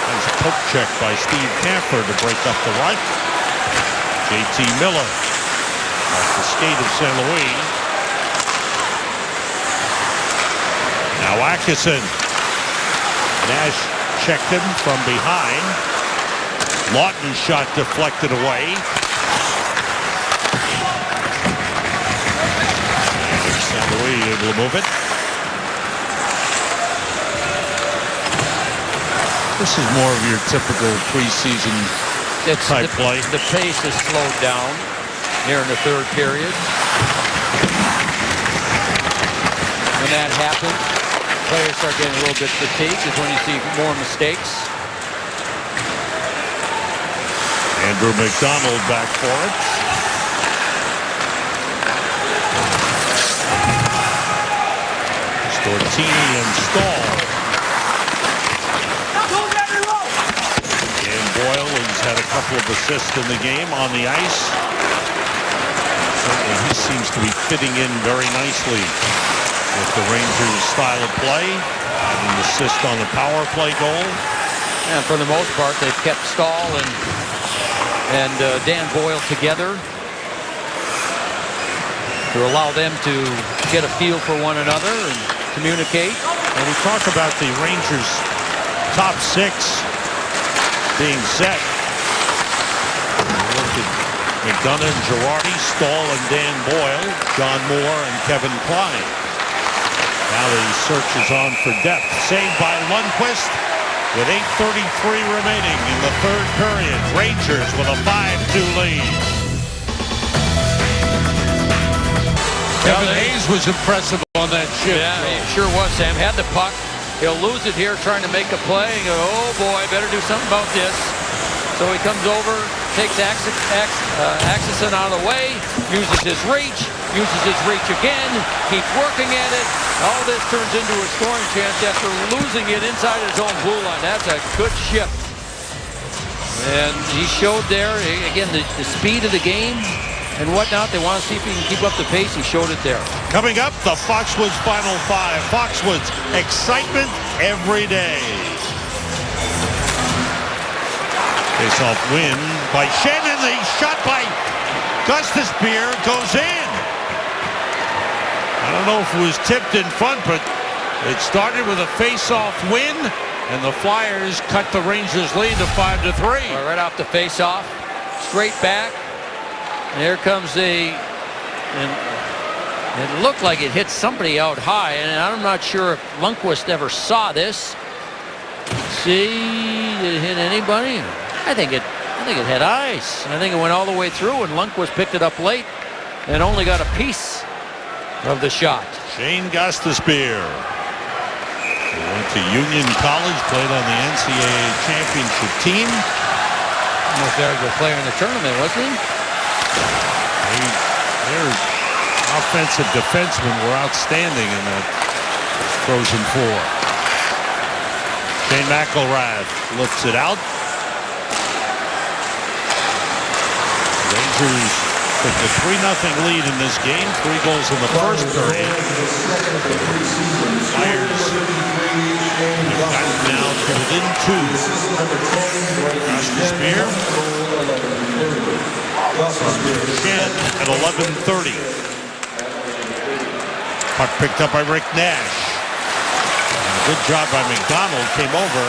has a poke check by Steve Kampfer to break up the right. JT Miller off the skate of St. Louis. Now Atkinson. Nash checked him from behind. Lawton's shot deflected away. And St. Louis able to move it. This is more of your typical preseason type play. The pace has slowed down here in the third period. When that happens, players start getting a little bit fatigued. Is when you see more mistakes. Andrew McDonald back for it. Stortini and Stahl. Dan Boyle has had a couple of assists in the game on the ice. Certainly he seems to be fitting in very nicely with the Rangers' style of play. Had an assist on the power play goal. And for the most part, they've kept Stahl and Dan Boyle together to allow them to get a feel for one another and communicate. And we talk about the Rangers' top six being set. Look at McDonough and Girardi, Stahl and Dan Boyle, John Moore and Kevin Klein. Now the search is on for depth. Saved by Lundqvist with 8:33 remaining in the third period. Rangers with a 5-2 lead. Kevin Hayes was impressive on that shift. Yeah, he sure was, Sam. Had the puck. He'll lose it here trying to make a play. And go, oh, boy, better do something about this. So he comes over, takes Axelson out of the way, uses his reach again, keeps working at it. All this turns into a scoring chance after losing it inside his own blue line. That's a good shift. And he showed there, again, the speed of the game and whatnot. They want to see if he can keep up the pace. He showed it there. Coming up, the Foxwoods Final Five. Foxwoods, excitement every day. Face-off win by Shannon. The shot by Gustafsson goes in. I don't know if it was tipped in front, but it started with a face-off win, and the Flyers cut the Rangers' lead to 5-3. Right off the face-off, straight back. And here comes and it looked like it hit somebody out high, and I'm not sure if Lundqvist ever saw this. See, did it hit anybody? I think it had ice. I think it went all the way through, and Lundqvist picked it up late and only got a piece of the shot. Shane Gustafsson. He went to Union College, played on the NCAA championship team. Most valuable player in the tournament, wasn't he? Their offensive defensemen were outstanding in that Frozen Four. Shane McElrath lifts it out. Rangers took the 3-0 lead in this game. 3 goals in the first period. Flyers have gotten now to within 2. Gustafsson. Shen at 11:30. Puck picked up by Rick Nash. And a good job by McDonald. Came over.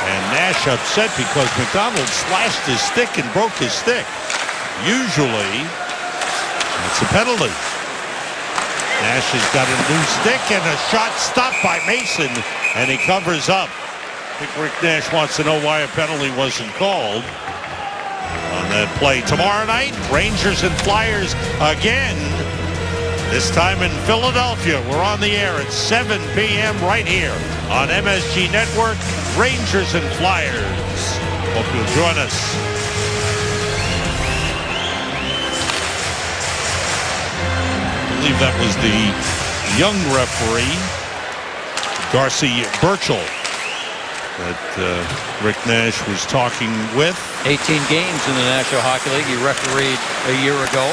And Nash upset because McDonald slashed his stick and broke his stick. Usually, it's a penalty. Nash has got a new stick and a shot stopped by Mason, and he covers up. I think Rick Nash wants to know why a penalty wasn't called on that play. Tomorrow night, Rangers and Flyers again. This time in Philadelphia. We're on the air at 7 p.m. right here on MSG Network. Rangers and Flyers. Hope you'll join us. I believe that was the young referee, Darcy Burchell, that Rick Nash was talking with. 18 games in the National Hockey League. He refereed a year ago.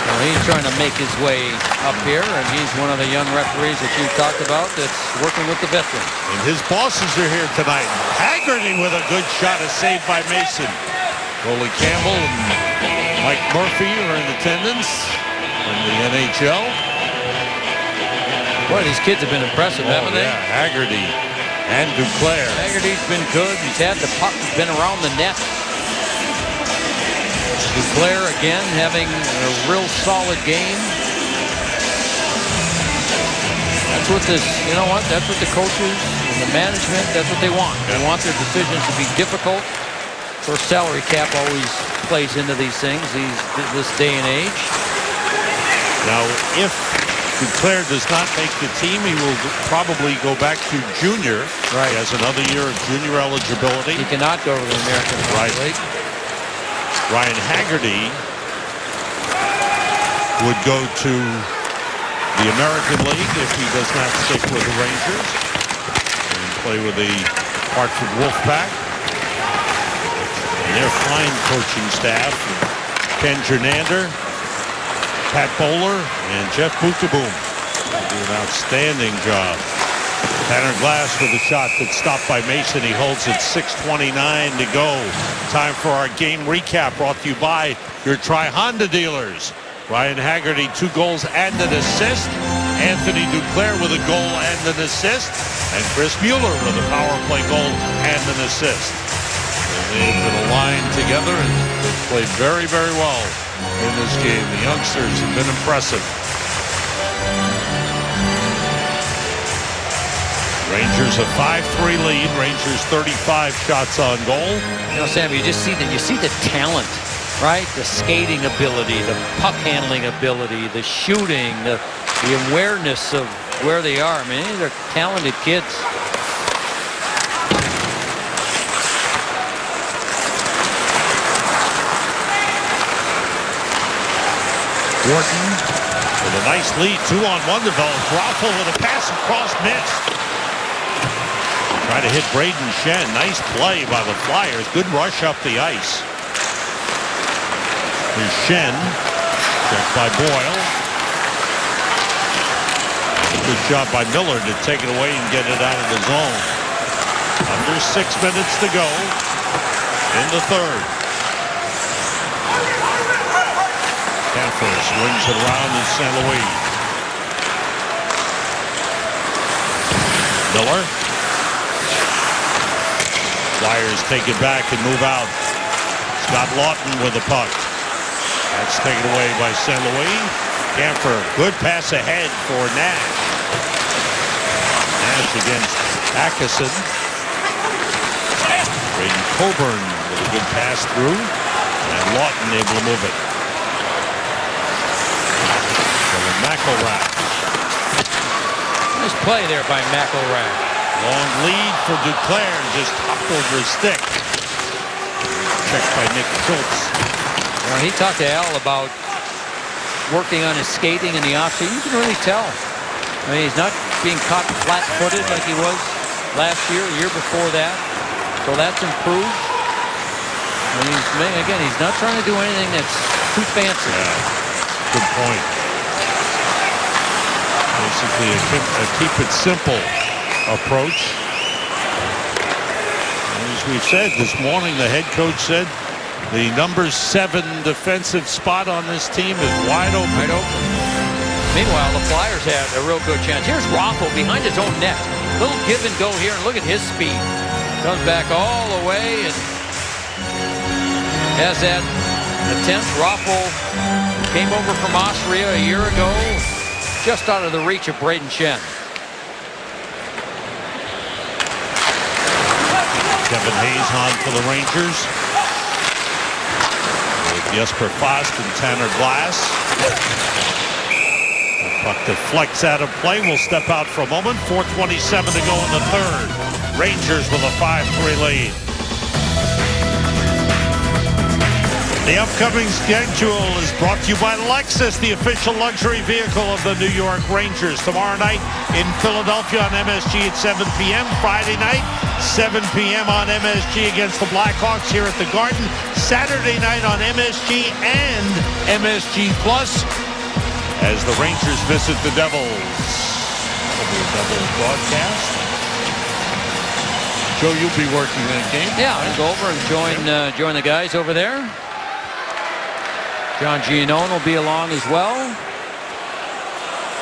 Well, he's trying to make his way up here, and he's one of the young referees that you talked about that's working with the veterans. And his bosses are here tonight. Haggerty with a good shot, a save by Mason. Goalie Campbell and Mike Murphy are in attendance in the NHL. Boy, these kids have been impressive, haven't they? Yeah, Haggerty and Duclair. Haggerty's been good. He's had the puck. He's been around the net. Duclair again having a real solid game. That That's what this, you know what? That's what the coaches and the management, that's what they want. They want their decisions to be difficult. Of course, salary cap always plays into these things, this day and age. Now, if Duclair does not make the team, he will probably go back to junior. Right. He has another year of junior eligibility. He cannot go to the American League. Ryan Haggerty would go to the American League if he does not stick with the Rangers and play with the Hartford Wolfpack. And their fine coaching staff, Ken Jernander, Pat Bowler, and Jeff Boutaboom do an outstanding job. Tanner Glass with a shot that's stopped by Mason. He holds it. 6:29 to go. Time for our game recap, brought to you by your Tri-Honda dealers. Ryan Haggerty, 2 goals and an assist. Anthony Duclair with a goal and an assist. And Chris Mueller with a power play goal and an assist. And they've been aligned together and they've played very, very well in this game. The youngsters have been impressive. Rangers a 5-3 lead. Rangers 35 shots on goal. You know, Sam, you just see that. You see the talent, right? The skating ability, the puck handling ability, the shooting, the awareness of where they are. I mean, they're talented kids. Wharton with a nice lead. 2-on-1 developed. Raffle with a pass across, missed. Try to hit Braden Shen. Nice play by the Flyers. Good rush up the ice. Here's Shen. Checked by Boyle. Good job by Miller to take it away and get it out of the zone. Under 6 minutes to go in the third. Camper swings it around in St. Louis. Miller. Flyers take it back and move out. Scott Lawton with the puck. That's taken away by St. Louis. Camper, good pass ahead for Nash. Nash against Atkinson. Braden Coburn with a good pass through. And Lawton able to move it. McElrath. Nice play there by McElrath. Long lead for Duclair, just hopped over his stick. Checked by Nick Schultz. Well, he talked to Al about working on his skating in the offseason. You can really tell. I mean, he's not being caught flat-footed like he was last year, the year before that. So that's improved. And he's not trying to do anything that's too fancy. Yeah, good point. Basically a keep it simple approach. As we've said this morning, the head coach said the number 7 defensive spot on this team is wide open. Wide open. Meanwhile, the Flyers had a real good chance. Here's Raffle behind his own net. Little give and go here, and look at his speed. Comes back all the way and has that attempt. Raffle came over from Austria a year ago, just out of the reach of Braden Shen. Kevin Hayes on for the Rangers. With Jesper Fast and Tanner Glass. The puck deflects out of play. We'll step out for a moment. 4:27 to go in the third. Rangers with a 5-3 lead. The upcoming schedule is brought to you by Lexus, the official luxury vehicle of the New York Rangers. Tomorrow night in Philadelphia on MSG at 7 p.m. Friday night, 7 p.m. on MSG against the Blackhawks here at the Garden. Saturday night on MSG and MSG Plus as the Rangers visit the Devils. Double broadcast. Joe, you'll be working that game. Yeah, I'll go over and join the guys over there. John Giannone will be along as well.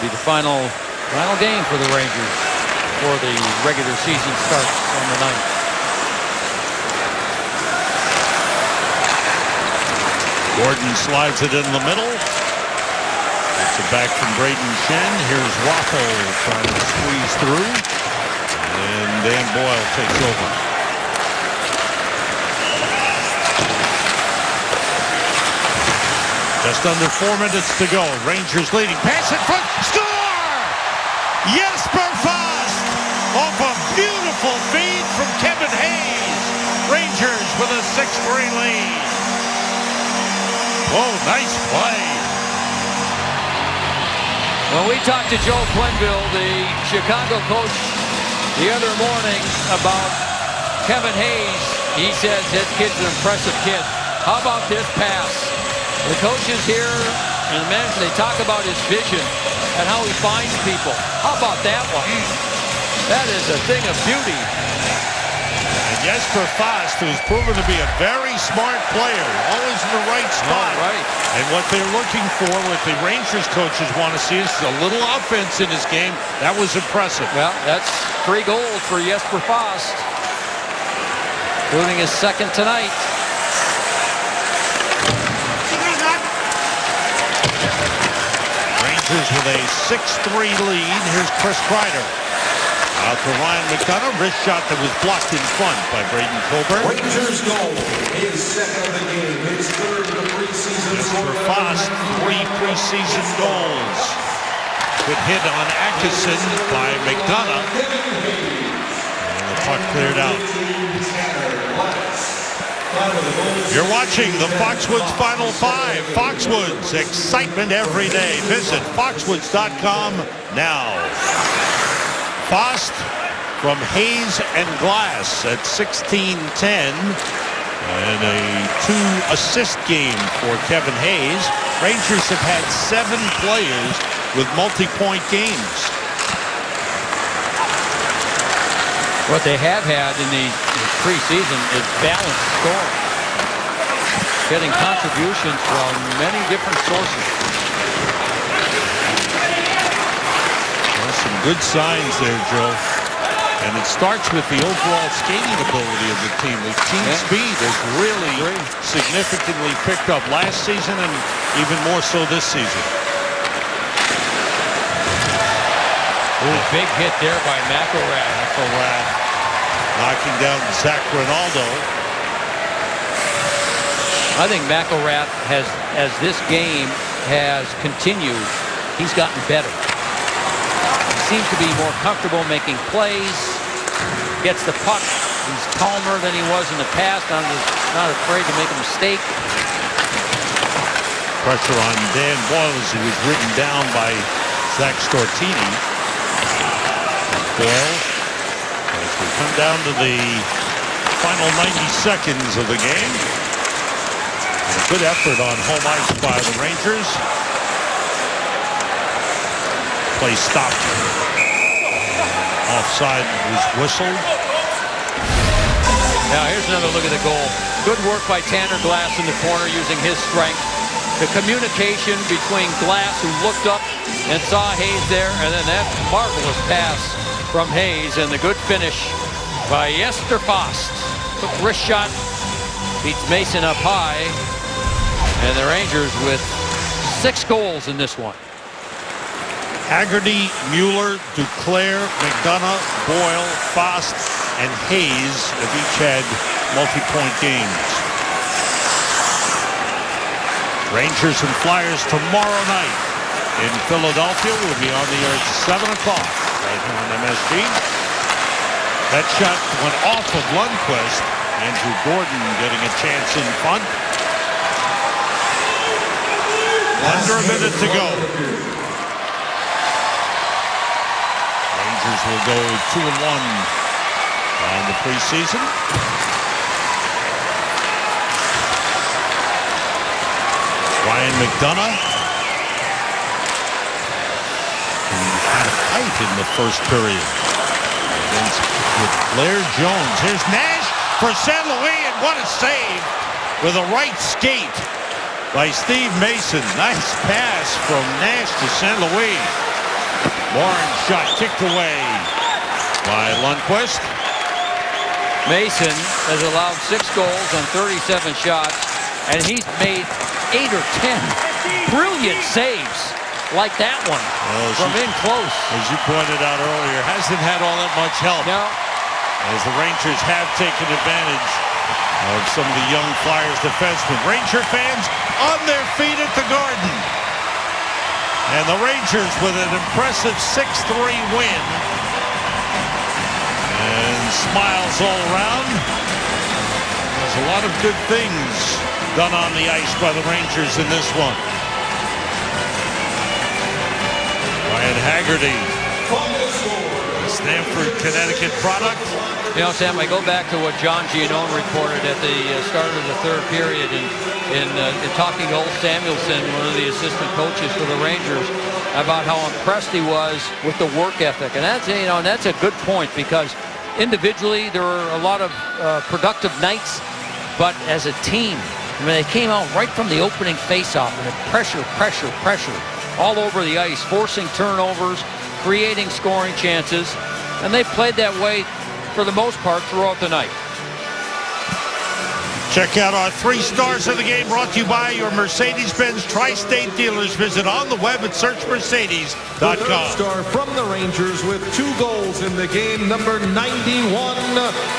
Be the final game for the Rangers before the regular season starts on the 9th. Gordon slides it in the middle. So back from Braden Shen. Here's Waffle trying to squeeze through. And Dan Boyle takes over. Just under 4 minutes to go. Rangers leading. Pass in front. Score! Jesper Fast off a beautiful feed from Kevin Hayes. Rangers with a 6-3 lead. Oh, nice play. When we talked to Joe Quenneville, the Chicago coach, the other morning about Kevin Hayes, he says this kid's an impressive kid. How about this pass? The coaches here and the management, they talk about his vision and how he finds people. How about that one? That is a thing of beauty. And Jesper Fast, who's proven to be a very smart player, always in the right spot. Right. And what they're looking for, what the Rangers coaches want to see, is a little offense in his game. That was impressive. Well, that's 3 goals for Jesper Fast, including his second tonight. Rangers with a 6-3 lead. Here's Chris Kreider. Out to Ryan McDonagh. Wrist shot that was blocked in front by Braden Coburn. Rangers goal, his second of the game, his third of the preseason. For Fast, 3 preseason goals. Good hit on Atkinson by McDonagh. And the puck cleared out. You're watching the Foxwoods Final Five. Foxwoods, excitement every day. Visit foxwoods.com now. Fast from Hayes and Glass at 16-10. And a 2-assist game for Kevin Hayes. Rangers have had 7 players with multi-point games. What they have had in the preseason is balanced scoring, getting contributions from many different sources. Well, some good signs there, Joe. And it starts with the overall skating ability of the team. The team speed has really significantly picked up last season and even more so this season. Ooh, big hit there by McElrath. Knocking down Zach Rinaldo. I think McElrath has, as this game has continued, he's gotten better. He seems to be more comfortable making plays, gets the puck. He's calmer than he was in the past, not afraid to make a mistake. Pressure on Dan Boyle as he was ridden down by Zach Stortini. Boyle, as we come down to the final 90 seconds of the game. And a good effort on home ice by the Rangers. Play stopped. Offside was whistled. Now here's another look at the goal. Good work by Tanner Glass in the corner using his strength. The communication between Glass, who looked up and saw Hayes there, and then that marvelous pass from Hayes, and the good finish by Jesper Fast. Quick wrist shot, beats Mason up high, and the Rangers with 6 goals in this one. Haggerty, Mueller, Duclair, McDonagh, Boyle, Fast, and Hayes have each had multi-point games. Rangers and Flyers tomorrow night in Philadelphia. Will be on the air at 7 o'clock right here on MSG. That shot went off of Lundqvist. Andrew Gordon getting a chance in front. Under a minute to go. Rangers will go 2-1 on the preseason. Ryan McDonagh, who had a fight in the first period with Blair Jones. Here's Nash for St. Louis, and what a save with a right skate by Steve Mason. Nice pass from Nash to St. Louis. Warren shot kicked away by Lundqvist. Mason has allowed 6 goals on 37 shots, and he's made 8 or 10 brilliant saves. like that one from in close. As you pointed out earlier, hasn't had all that much help. No. As the Rangers have taken advantage of some of the young Flyers defensemen. Ranger fans on their feet at the Garden. And the Rangers with an impressive 6-3 win. And smiles all around. There's a lot of good things done on the ice by the Rangers in this one. Ryan Haggerty, a Stamford, Connecticut product. You know, Sam, I go back to what John Giannone reported at the start of the third period in talking to Old Samuelson, one of the assistant coaches for the Rangers, about how impressed he was with the work ethic. And that's, you know, and that's a good point, because individually there were a lot of productive nights, but as a team, I mean, they came out right from the opening faceoff and pressure all over the ice, forcing turnovers, creating scoring chances, and they played that way for the most part throughout the night. Check out our 3 stars of the game, brought to you by your Mercedes-Benz Tri-State dealers. Visit on the web at searchmercedes.com. The third star from the Rangers with 2 goals in the game, number 91,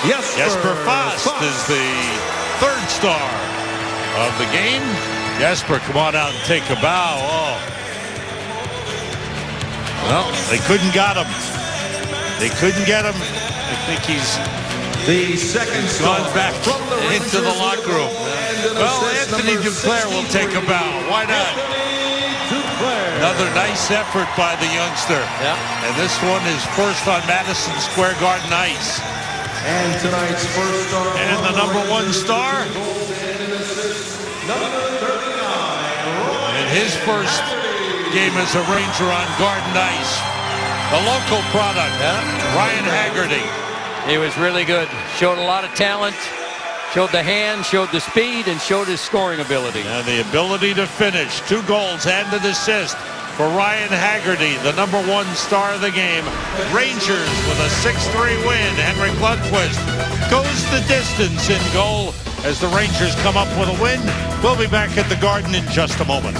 Jesper Fast is the 3rd star of the game. Jesper, come on out and take a bow. Oh. Well, they couldn't get him. I think he's the second star gone back from the into the locker room. Well, Anthony Duclair will take a bow. Why not? Another nice effort by the youngster. Yeah. And this one is first on Madison Square Garden ice. And tonight's first star. And the number 1 star. And his first game as a Ranger on Garden ice. The local product, Ryan Haggerty. He was really good. Showed a lot of talent, showed the hand, showed the speed, and showed his scoring ability. And the ability to finish. 2 goals and an assist for Ryan Haggerty, the number 1 star of the game. Rangers with a 6-3 win. Henrik Lundqvist goes the distance in goal as the Rangers come up with a win. We'll be back at the Garden in just a moment.